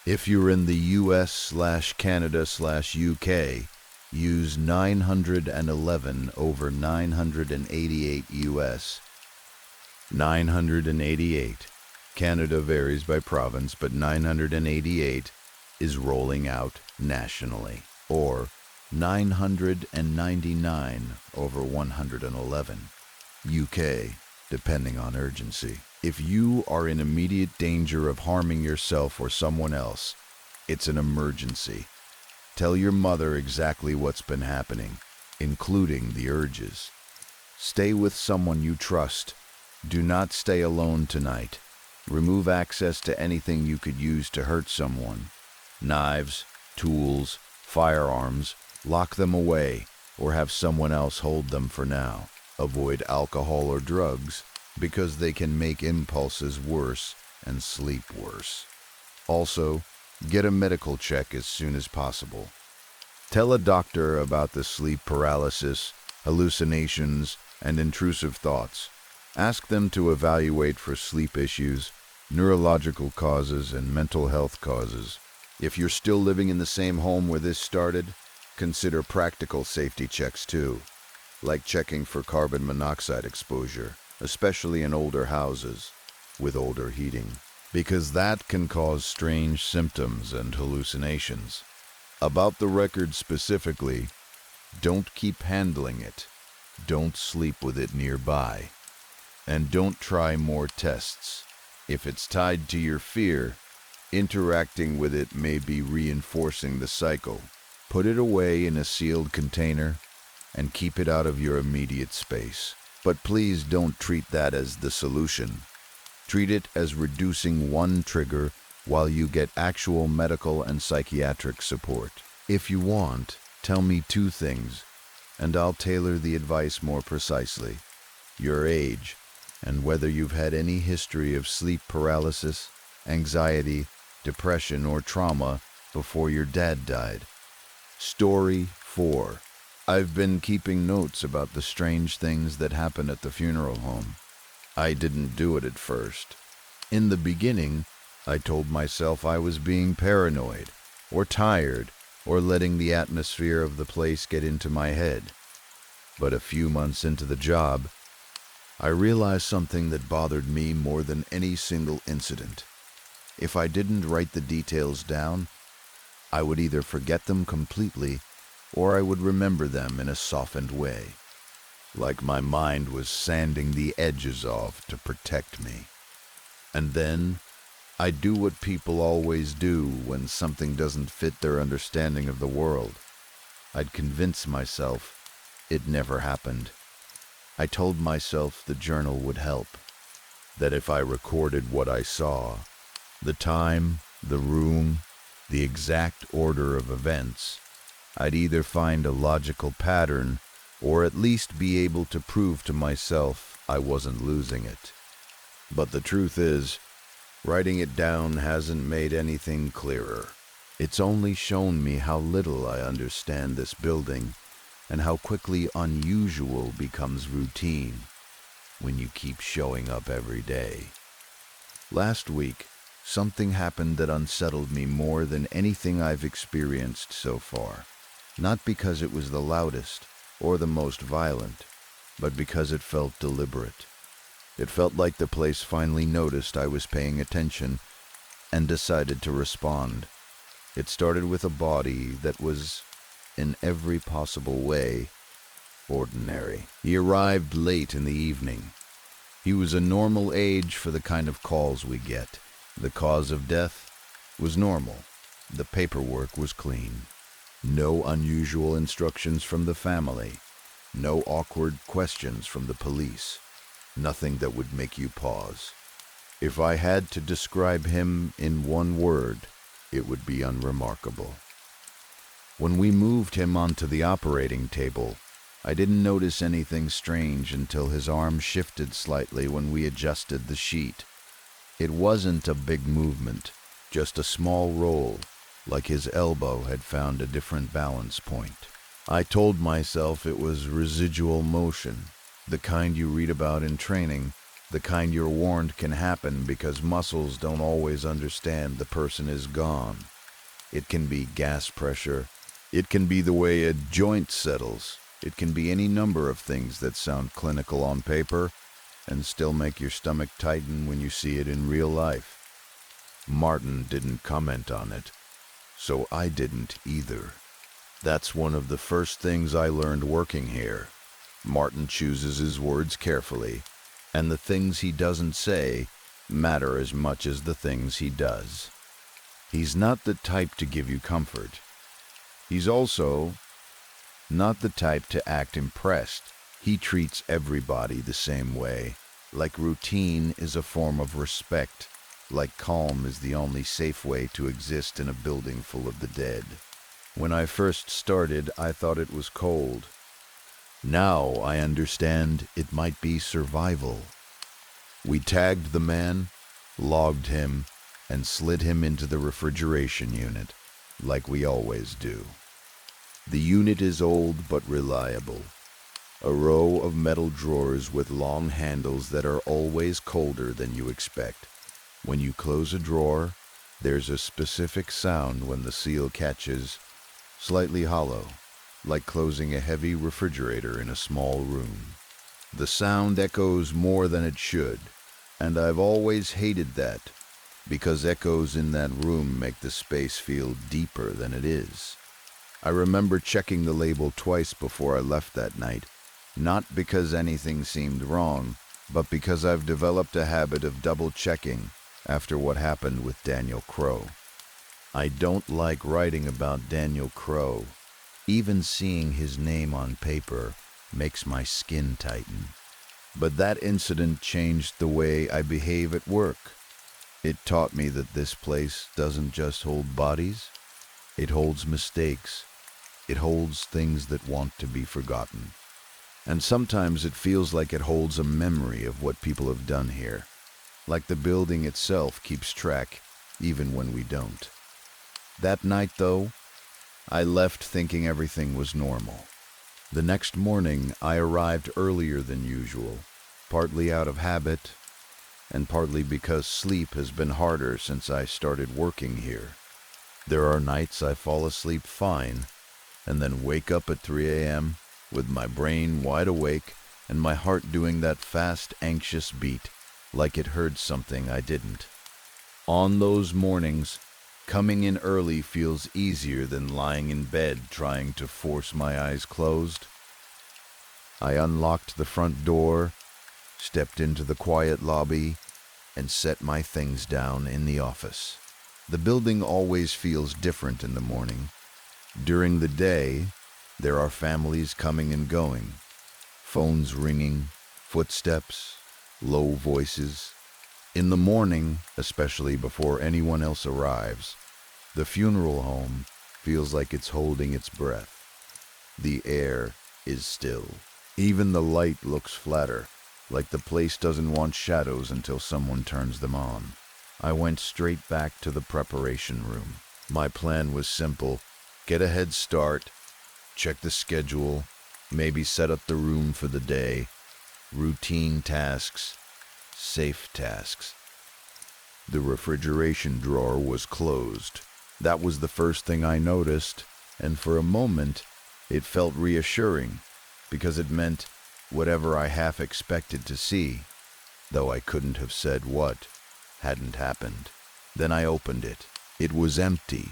If you're in the US/Canada/UK, use 911 over 988 US. 988. Canada varies by province, but 988 is rolling out nationally, or 999 over 111 UK, depending on urgency. If you are in immediate danger of harming yourself or someone else, it's an emergency. Tell your mother exactly what's been happening, including the urges. Stay with someone you trust. Do not stay alone tonight. Remove access to anything you could use to hurt someone. Knives, tools, firearms, lock them away or have someone else hold them for now. Avoid alcohol or drugs because they can make impulses worse and sleep worse. Also, Get a medical check as soon as possible. Tell a doctor about the sleep paralysis, hallucinations, and intrusive thoughts. Ask them to evaluate for sleep issues, neurological causes, and mental health causes. If you're still living in the same home where this started, consider practical safety checks too, like checking for carbon monoxide exposure, especially in older houses with older heating, because that can cause strange symptoms and hallucinations. About the record specifically, don't keep handling it, don't sleep with it nearby, and don't try more tests. If it's tied to your fear, interacting with it may be reinforcing the cycle. Put it away in a sealed container and keep it out of your immediate space. But please don't treat that as the solution. Treat it as reducing one trigger while you get actual medical and psychiatric support. If you want, tell me 2 things, and I'll tailor the advice more precisely. Your age, and whether you've had any history of sleep paralysis, anxiety, depression, or trauma before your dad died. Story 4. I've been keeping notes about the strange things that happened at the funeral home. I didn't do it at first. In the beginning, I told myself I was being paranoid, or tired, or letting the atmosphere of the place get into my head. But a few months into the job, I realized something that bothered me more than any single incident. If I didn't write the details down, I would either forget them completely, or I would remember them in a softened way, like my mind was sanding the edges off to protect me. And then, I'd do what people always do when something doesn't fit their understanding of the world. I'd convince myself it never happened. I told myself the journal would help, that if I recorded what I saw, the time, the room, the exact order of events, I'd either find a logical pattern or at least be able to prove to myself I wasn't losing it. But the truth is, writing it down hasn't made anything clearer. It's only shown me how little I understand this building and how quickly unusual becomes routine when you keep showing up every day. Last week, something happened that unsettled me more than anything I've experienced so far. Not because it was the loudest or the most violent, but because it felt deliberate. It felt like the place finally noticed I was paying attention and decided to respond. It started with a body that was, in every possible way, ordinary. He arrived late in the evening. He was a normal age for the kind of calls we get. The cause of death was normal. The paperwork was clean. No unusual instructions from the family. No awkward questions from the police. Nothing that would make you pause. If I had to describe him in one word, it would be unremarkable. When we moved him onto the operating table, I didn't notice anything strange until his arm shifted slightly when we adjusted the sheet. It wasn't a big movement, just a small roll, like his elbow had found a different balance point. I told myself it was residual motion, the kind you read about in training, the kind you're warned can happen because muscles don't always understand the person is gone. It can be gas pressure. It can be the way a joint settles. It can be any number of things that sound clinical on paper and still make your stomach tighten when you see it in real life. Martin didn't comment on it, so I didn't either. That's one of the first things I learned working here. Martin chooses his words carefully, and the things he doesn't say matter as much as the things he does. He's not the type to give you comfort. He's also not the type to act impressed. He treats everybody the same way, like routine is a form of respect, like calm is the only safe way to exist in a building full of the dead. When I first started, I thought it was cold. Now I understand it might be survival. We tagged the man, logged him, and slid him into the refrigeration unit, like we always do. The unit is old but reliable. A row of metal drawers with long handles that are always colder than you expect. When you close a drawer, there's a specific sound when the seal catches, slightly hollow, like closing a heavy refrigerator in a small room. The sound echoes more than it should, and I've always hated that, because echoes in that room make the space feel deeper than it is. I remember checking the label twice before I left that night, not because anything seemed wrong, but because I've developed a habit of double-checking after what happened with Daniel Crow. I don't like writing about Daniel Crow. Even seeing his name on paper makes my skin tighten. But that incident changed the way I behave at work. It taught me that this place doesn't just hold bodies, it holds mistakes. It holds things that want to be forgotten. And sometimes it feels like it holds a memory of what people have done here. Like the building itself keeps track, even when we don't. That night, though, I left thinking everything was normal. The next morning, I arrived earlier than usual, partly out of habit, and partly because sleep has been harder since I started working here. There are nights I fall asleep fine, and then wake up at 3 a.m. with my brain wide awake and my heart doing that fast, anxious beat, like it heard something I didn't. On those mornings, coming in early feels easier than lying in bed trying to force my eyes closed. I unlocked the front door, stepped into the quiet lobby, and set my things down in the office. The building always feels different in the morning. During the day, there are families coming and going, phones ringing, footsteps, low voices. In the morning, especially before anyone else arrives, the funeral home feels like it's holding its breath. The air is still. Even the light looks flatter, like the place doesn't want shadows until someone turns them on. I went straight back to the preparation room. My plan was simple: get a head start, check the schedule, maybe set up the room for the day. Routine tasks, safe tasks. The refrigeration drawer was closed. That was the first thing I noticed, and for a moment, it felt reassuring, because it meant whatever I half expected to see, though I couldn't have said what, hadn't happened. Then I opened it. It was empty.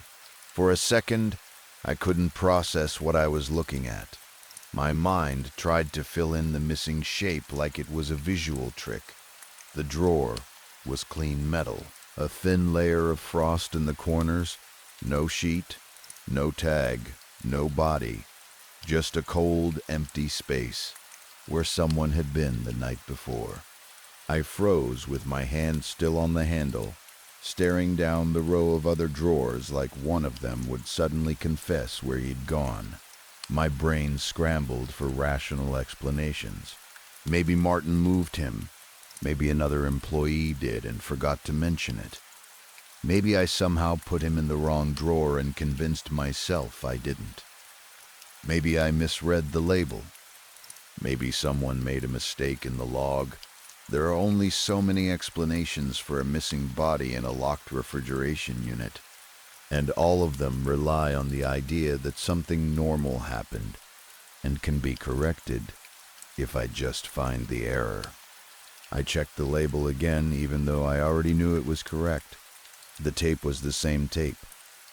For a second, I couldn't process what I was looking at. My mind tried to fill in the missing shape like it was a visual trick. The drawer was clean metal, a thin layer of frost in the corners, no sheet, no tag, no body, just a cold, empty space where someone had been the night before. I froze with my hand still on the handle, staring down the row of other drawers like one of them would suddenly confess where he'd gone. My brain scrambled for rational explanations. Maybe Martin moved him. Maybe another employee did and forgot to mention it. Maybe I somehow put him in the wrong drawer and convinced myself I didn't. Maybe I misread the label. Maybe someone made a mistake in the log. There are only so many explanations for a missing body in a locked refrigeration unit, and all of them rely on the idea that something normal happened and can be corrected if I just find the error. I checked the label again, even though I already knew it was correct. The tape was the same tape.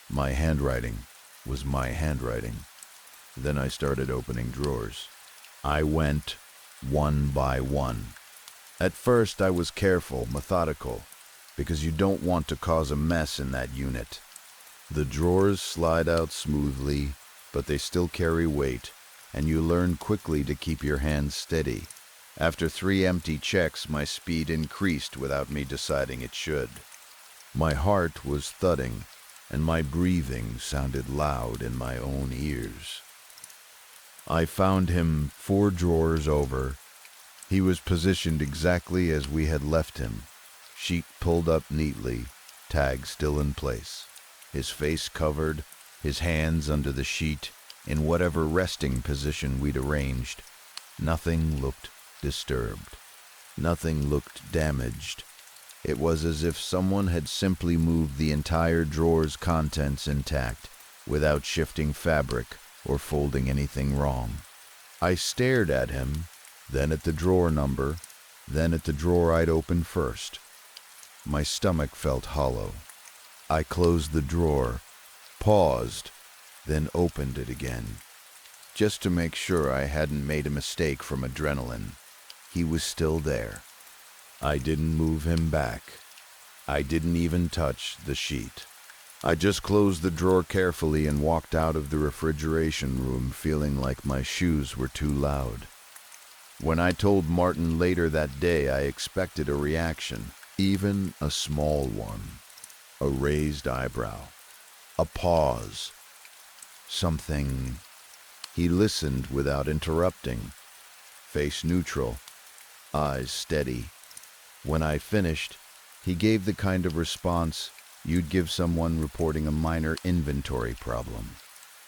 My handwriting was my handwriting. Then I started opening drawers. I went one by one. At first, I was careful, methodical, because you don't want to cause a mess in that unit. The drawers slide out smoothly, but they still carry weight, and you learn quickly to keep your hands steady. After 3 empty checks, my speed increased without me deciding it should. My heart was thudding, and my breathing sounded loud in my own ears. I found him 4 drawers over. He was positioned exactly as we had left him, sheet pulled up neatly, tag still in place, his face covered, his hands under the sheet, in whatever resting position we'd arranged. Nothing looked disturbed. Nothing looked damaged. It was as if someone had simply moved the entire drawer's contents intact, without shifting fabric or folding anything wrong. I stared at him, then at the drawer number, then at the drawer I'd opened first. My stomach felt hollow. I closed the drawer, paused, then opened it again, just to make sure I hadn't made a mistake from adrenaline. He was still there. I didn't move him back. I didn't even touch the sheet. I just closed the drawer carefully and walked out of the refrigeration room feeling like my shoes were too loud. When I told Martin later that day, I expected a reaction, even a small one. A raised eyebrow. A pause. Something. He listened without interrupting. Face neutral. Eyes steady. When I finished, he gave the kind of response you'd give someone reporting a minor inventory problem.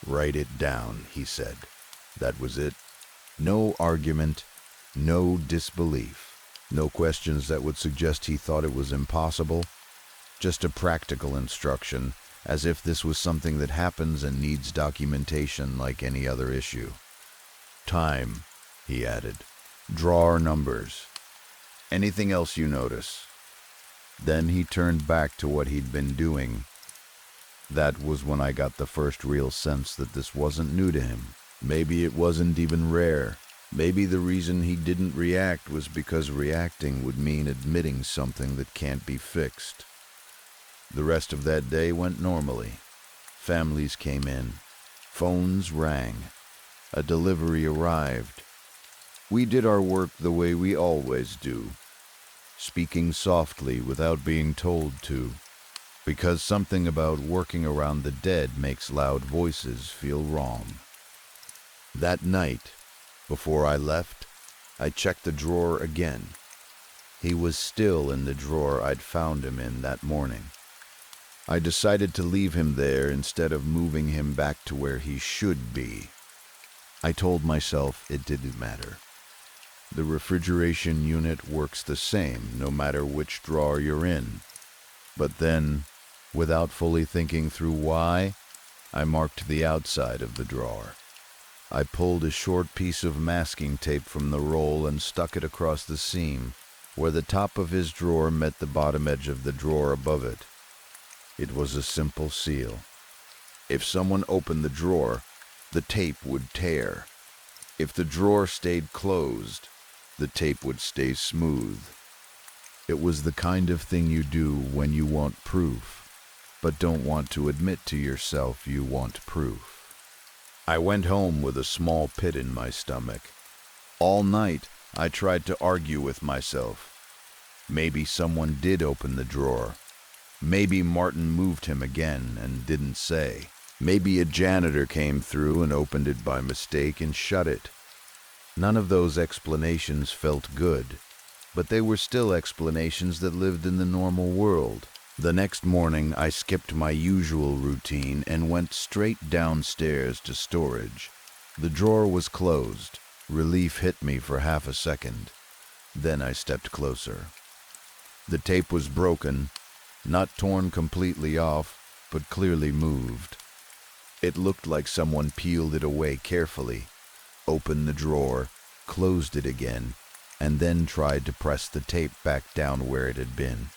"Write it down," he said. That was it. No argument, no disbelief, no questions that would suggest he thought it was impossible. Just a practical instruction, as if this was something that happens and needs documentation like any other issue. "Time," he added. "Drawer numbers. Anything else you notice?" Then he turned back to what he'd been doing. That was when I got the first real sense that this wasn't new to him. Maybe it wasn't even rare. Maybe the reason he didn't react was because reacting would mean admitting something that can't be fixed. The rest of that day went normally. Families came in. Phones rang. A delivery arrived. We did our work the way we always do, speaking softly without being told to, because something about working around the dead makes loud voices feel wrong. That night, before I left, I checked the drawer again. He was still in the drawer I'd found him in that morning. I decided to leave him there instead of moving him back to where he should be. I told myself it didn't matter. The refrigeration unit works the same no matter which drawer you're in. But then, without fully thinking through why, I marked the outside of the drawer. I pulled a short piece of masking tape from the roll and stuck it across the seam, where the top of his drawer met the bottom edge of the drawer above it. It was a simple seal. If someone opened the drawer, the tape would tear. If the drawer stayed closed, the tape would stay smooth. It was the kind of thing you do when you want proof, but don't want to admit to yourself you want proof. I went home with a small pit in my stomach. All night, I tried to argue with myself. Maybe someone did open the drawer. Maybe Martin moved him again and didn't say. Maybe a janitor came through and opened it by mistake and shut it. None of those explanations felt good, but they were still explanations that lived in the normal world. The next morning, I skipped my usual routine and went straight downstairs to storage. The drawer was closed. Relief hit me for half a second. Then I stepped closer. The tape was broken, not torn completely off, but clearly moved. It looked like someone peeled it away carefully, opened the drawer, closed it again, and then tried to press the tape back down where it had been.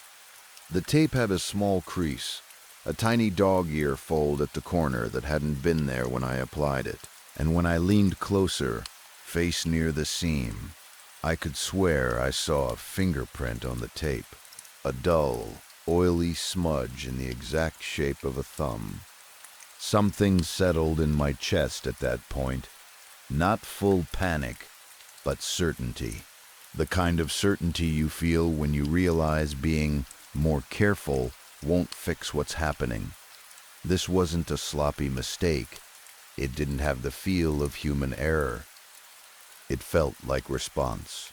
The tape had a small crease, a tiny dog ear fold at the corner that hadn't been there when I applied it, and when I leaned closer, face near the seam, I could swear I saw a fingerprint on the tape, a dull, oily smudge in the exact shape of a thumb. Something settled in my chest at that point, not full panic, but certainty. The kind of certainty you feel when you realize being more careful won't fix what's happening. This wasn't a sloppy mistake. It didn't have the feel of human error. It felt like response.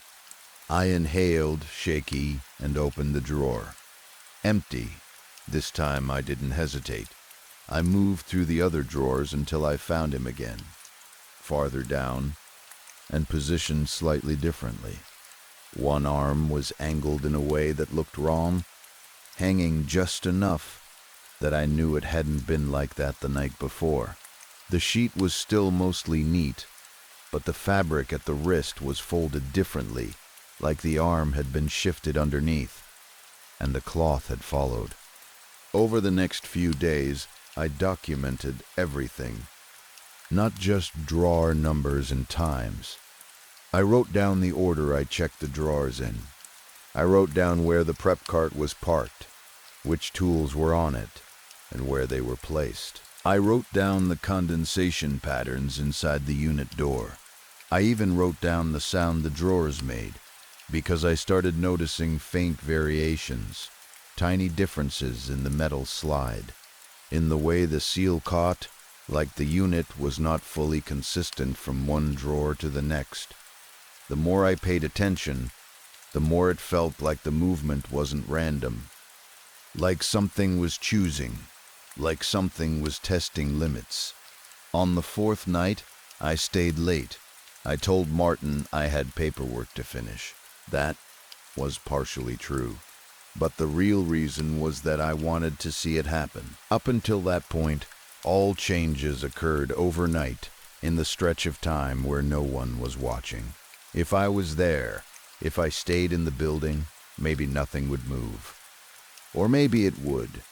I inhaled, shaky, and opened the drawer. Empty. This time I didn't hesitate. I moved through the other drawers until I found him again, farther down, and positioned slightly differently. One arm was angled in a way that looked wrong, hanging just enough that I knew it hadn't been like that the night before. The sheet was still mostly neat, but the fabric at the wrist was folded differently, like the arm had been shifted underneath, and the cloth had followed. Over the next few days, I documented everything, not just drawer numbers and times. I wrote down the order I checked the drawers in. I wrote down where the prep cart was parked, which tools were on it, and where they were placed. I wrote down the condensation patterns inside the unit door. I even wrote down the sound the drawers made, because I started noticing faint variations, tiny differences in the metal slide, in the way the seal caught, like the unit was not fully consistent from one drawer to the next. The more I paid attention, the more it felt like the movement wasn't random, like something was choosing, like something was testing limits. On the fourth night, I stayed late. I told Martin I had paperwork to finish. That was partially true, but the real reason was that I wanted to see it happen. Up until that point, all changes occurred overnight in the stretch of time where no one was watching. If I was there, if I stayed in the building, maybe nothing would move. Or maybe it would.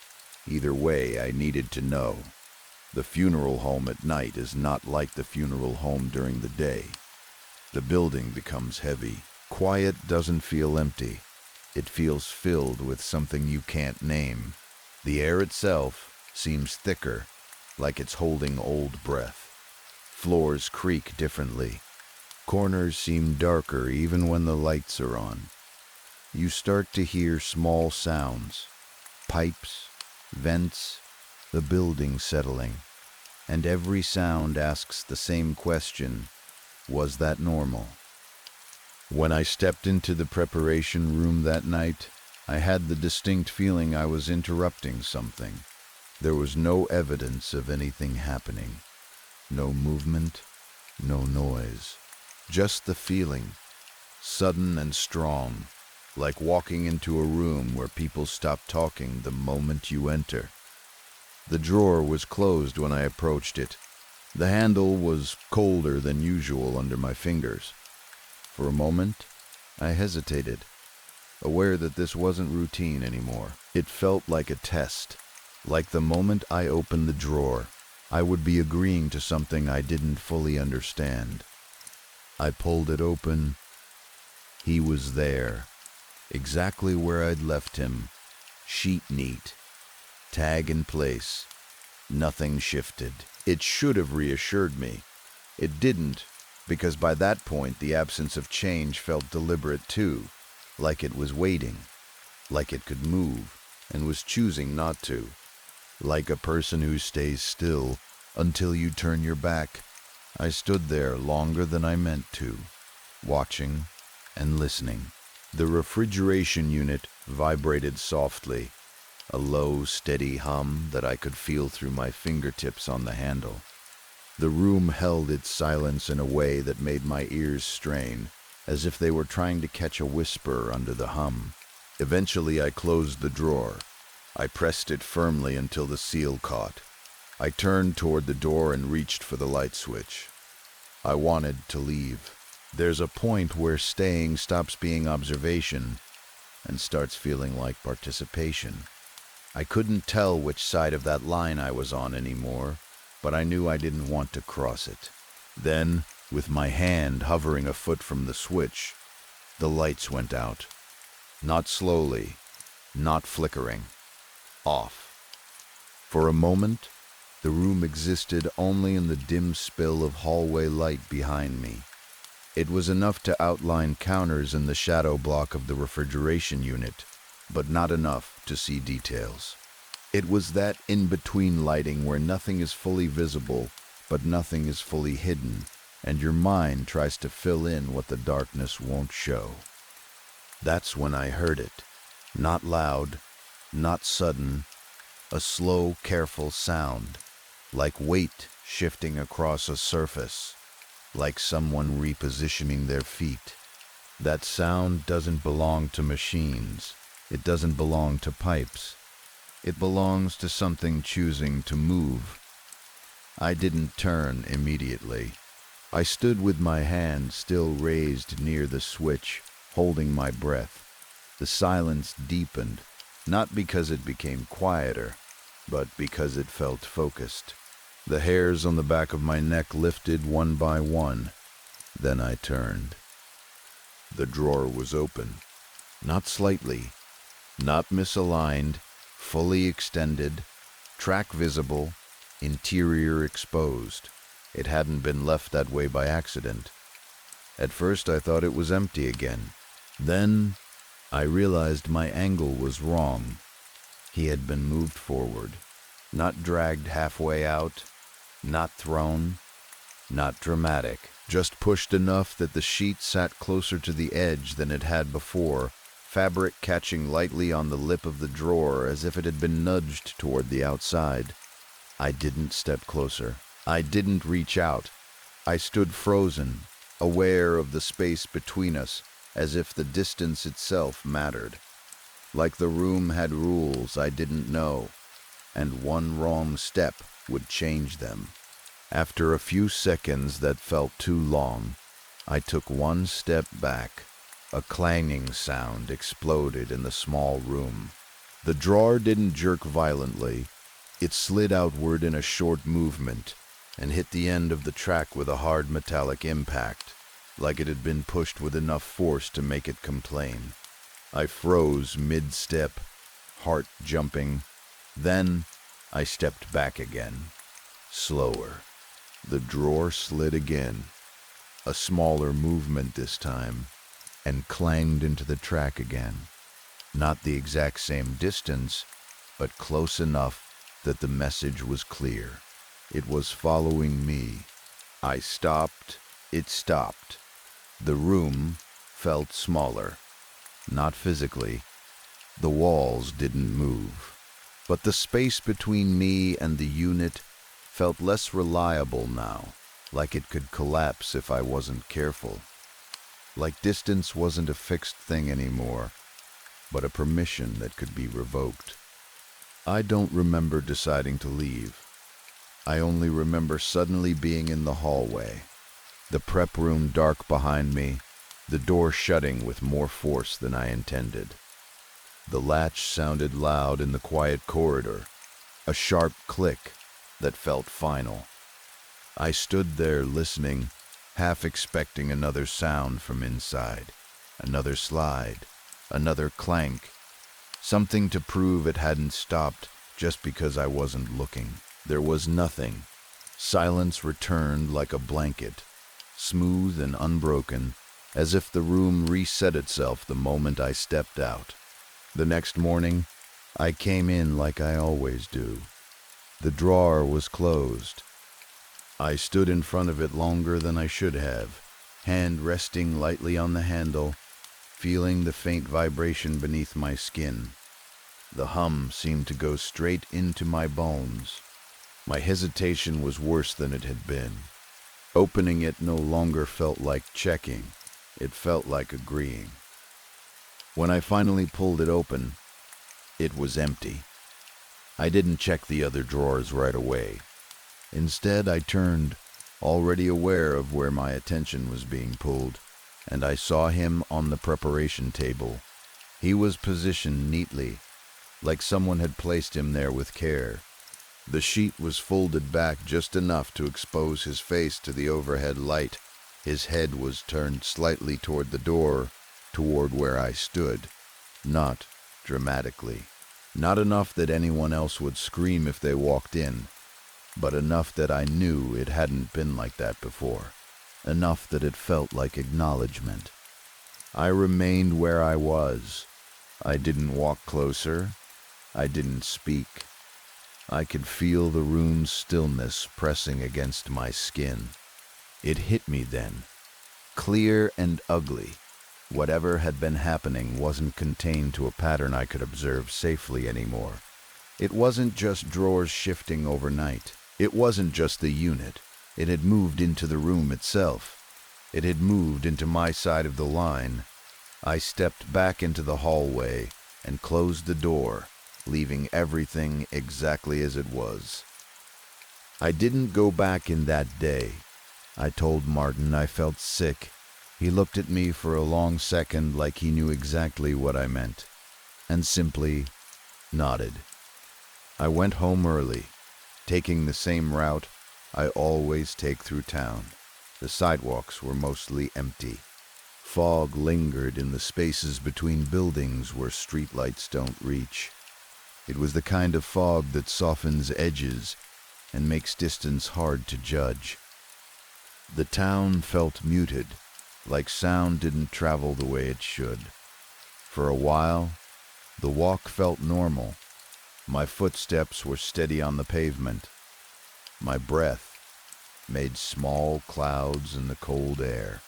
Either way, I needed to know. The funeral home at night is not like the funeral home during the day. The building becomes heavy. Quiet doesn't feel empty. It feels filled with something you can't name. The air itself seems thicker, like it's holding old breath. Floors creak differently. Corners seem darker even when the lights are on. You start to hear small sounds, pipes, vents, the building settling, and every sound asks the same question: was that normal? When I stepped into the preparation room that night, I had the distinct feeling I was interrupting something. There was no evidence of anything happening, no movement, no noise. Just the feeling, sudden and strong, like walking into a room where people stop talking the moment you enter. The drawer was closed when I approached it. The handle was colder than usual under my fingers. For a moment, I hesitated, aware that this wasn't routine anymore. It felt like a test, like the moment I opened the drawer, I would be agreeing to something I didn't fully understand. I pulled it open. He was there, exactly where I'd left him, sheet neat, tag in place. Nothing shifted. It should have reassured me. It didn't, because by that point the absence of change felt deliberate too, like it was waiting, like it could move and was choosing not to, like a person who stays still until you turn your back. I stood there longer than I meant to, watching and listening. The refrigeration unit vibrated softly, a low, steady hum that I could feel through my fingertips on the handle. The room held its silence in a way that made my ears strain, as if they were trying to catch a whisper under the hum. Eventually I closed the drawer. I pressed it firmly until the seal caught. I turned toward the door and reached for the light switch. I wanted to leave. There's a point where staying stops being observation and starts feeling like participation. I couldn't tell which side of that line I was on anymore, but I knew I didn't want to cross it. Then, with my hand hovering a foot from the switch, the lights went out. Not slowly, not flickering. Off. For a moment, the room existed only in the dim spill of hallway light behind me. It was enough to outline counters in the shadow block of the refrigeration unit, but not enough to see details. It was that in-between lighting where nothing is fully visible, but nothing is fully hidden, and your mind tries to fill in what the darkness won't show. That's when I heard it. Not loud, not sudden, A slow, careful sound, like weight shifting across a surface, like someone repositioning their feet. That sound doesn't belong to machines. It doesn't belong to pipes. It belongs to something choosing to move. I didn't turn immediately. I stood with my hand still raised near the switch, holding my breath. The silence deepened, not because it became quieter, but because it felt focused. The hairs on the back of my neck lifted one by one. Then I turned. The drawer was open. Not slightly, not misaligned, fully extended, track visible, interior exposed. It hadn't been left that way by accident. At first I thought it was empty again. Then I realized my angle was wrong. He had been moved forward, not dragged halfway out, not thrown, not dramatic, just pushed enough that the sheet sat closer to the edge than it had before, fabric catching lightly on the lip of the drawer as if it had been nudged toward the outside. I didn't step closer. I didn't reach out. I stood frozen, aware of the space between us, as if the distance itself mattered. Like the room had rules I didn't know, and one wrong step would change them. After a few seconds that felt too long, I took one step back. A clanging sound exploded in the small room. The drawer didn't jerk violently. It slid outward in a short movement and hit the end of the track with a hard metallic impact, like it had been pushed with enough force to make it complain. I froze mid-step, heart jumping. Then I stepped back again, slower. The drawer slid again, a smaller movement this time, and clanged into the track again. Not the exact same distance, but close enough that the message was clear. It was following me. I stopped. It stopped. The room felt smaller. Not physically. The walls didn't move. But the space between me and the unit felt less reliable now, like it could collapse if I wasn't careful. Like distance wasn't a fixed thing anymore, but a permission that could be revoked. I don't remember deciding to leave. I only remember suddenly being in the hallway, the prep room dark behind me, the door shutting with more force than I intended. The latch sounded loud in the quiet corridor, a sharp click that felt final. I stood there listening, half expecting another sound from inside, another slide, another clank, something to prove it hadn't stopped just because I wasn't looking. There was nothing. Silence returned like a blanket, smooth and unbroken, as if the room reset itself the moment I stepped out. The next morning, I came in like I always do. The drawer was closed. I stood in front of it longer than I should have, hand resting lightly on the handle, feeling the faint vibration beneath my skin. The hum seemed to go straight into my bones. My hesitation was worse than it had been. Opening it no longer felt like checking. It felt like agreeing. When I finally pulled it open, it was empty. I didn't check the other drawers right away. Instead, I turned, already aware of where my attention was being pulled, and I saw him on the preparation table. He was positioned neatly, like someone had placed him there with care. The sheet was folded back just enough to expose his face to the overhead light. His head was turned slightly toward the door, toward where I stood. Not dramatically. Not enough that anyone else would scream if they walked in, but enough that I knew it hadn't been like that before. Enough that it felt like acknowledgement. I remained where I was. I didn't walk closer. I didn't speak. I could feel the room's stillness pressing against my skin. It hit me then, clear and ugly. Whatever had been happening wasn't contained to a pattern I could observe safely anymore. It wasn't just drawers shifting overnight. It wasn't just the unit. It had moved into the room itself. It had moved into my side of the line. I stepped back into the hallway and closed the door, leaving everything exactly as it was. I didn't go back in that day. I told Martin I felt sick. He looked at me for a long second like he knew exactly what I meant, and simply nodded. I went home early, taking the same route I always take through town. The sidewalks were mostly empty. Fog lingered in the spaces between buildings where streetlights don't reach. It was the kind of fog that softens edges and makes distance hard to judge. The town felt muted, like sound didn't travel the way it should. For a while, the walk felt normal. My footsteps were steady on the pavement. My breath made small clouds in the cold air.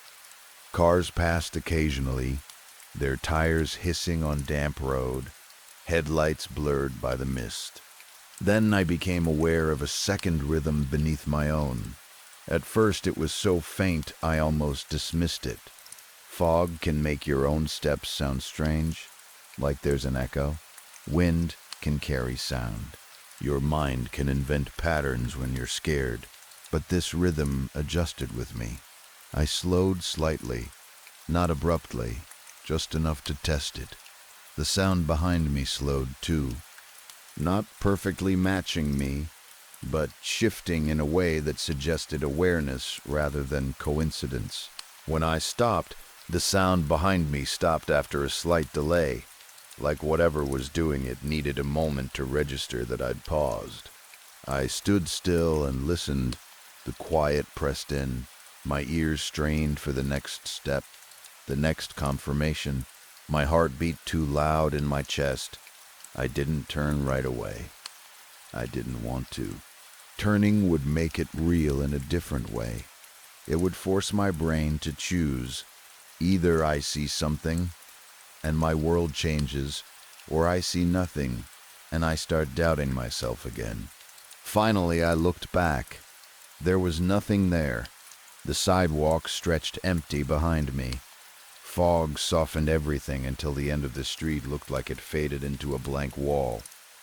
Cars passed occasionally, their tires hissing on damp road, headlights blurred by the mist. Then I became aware of a second rhythm beneath my own. At first it was so faint I almost dismissed it. Fog can make your own steps sound strange, like there's an echo. Wind can carry sound. Your mind can invent patterns when you're scared. But this rhythm adjusted with me. I slowed slightly, not abruptly, just enough to test it. The sound behind me slowed too, not perfectly matching me, but shifting in a way that suggested awareness rather than coincidence. When I stopped, the sound behind me stopped after a slight delay, like whatever was doing it needed a moment to register that I'd paused. I stood still and listened. The quiet pressed in, my ears strained for the next step, the next confirmation. My heart beat too loud in my chest. I didn't turn right away. I didn't want to. Turning would make it real in a different way. It would force my brain to choose. Either I see something, and my world changes, or I see nothing, and I start doubting myself again. Finally, I looked back. There was nothing there. The sidewalk stretched empty behind me. Fog softened everything until the end of the street looked like it faded into a blank wall.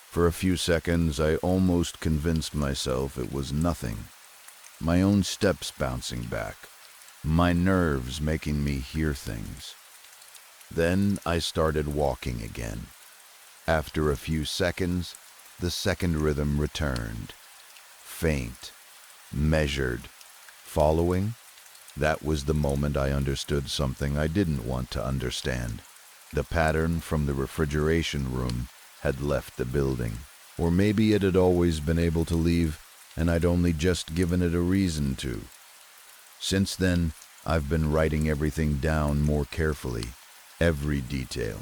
For a few seconds, I almost convinced myself it was nothing. My own steps bouncing back. My nerves making me hear things. Then I started walking again. After a few seconds, the second rhythm returned. Faint. Measured. Following? That was the moment I understood something I didn't want to understand. The pattern from the refrigeration room had left the building. Or maybe it had always been able to leave, and I'd only just given it a reason to. Since then, I've been writing everything down more carefully. Every detail.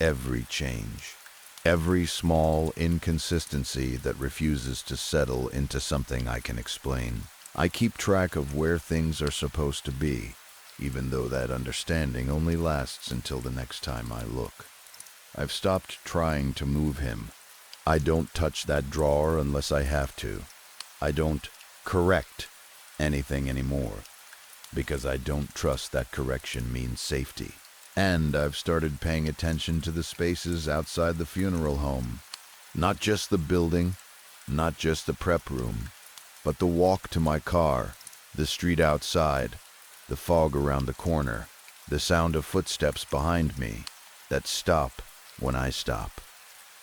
Every change. Every small inconsistency that refuses to settle into something I can explain. I keep track of where things are supposed to be, even though that understanding only lasts until the next time I look. I've stopped trying to move him. I don't touch that drawer unless I have to. I don't correct anything anymore, because I don't trust that correction means safety. And I've started paying attention to the spaces outside the funeral home. Not just the building, not just the prep room, but the walk to my car, the street outside, the fog around the corner, the sound of footsteps behind me that stop when I stop.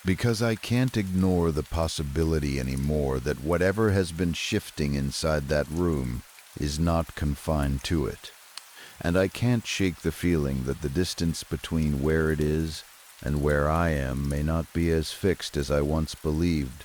Because I can't ignore the possibility anymore that whatever has been shifting inside that room is not confined to it. And I can't shake the feeling that the distance between where it is and where I am may not be as fixed as I once believed.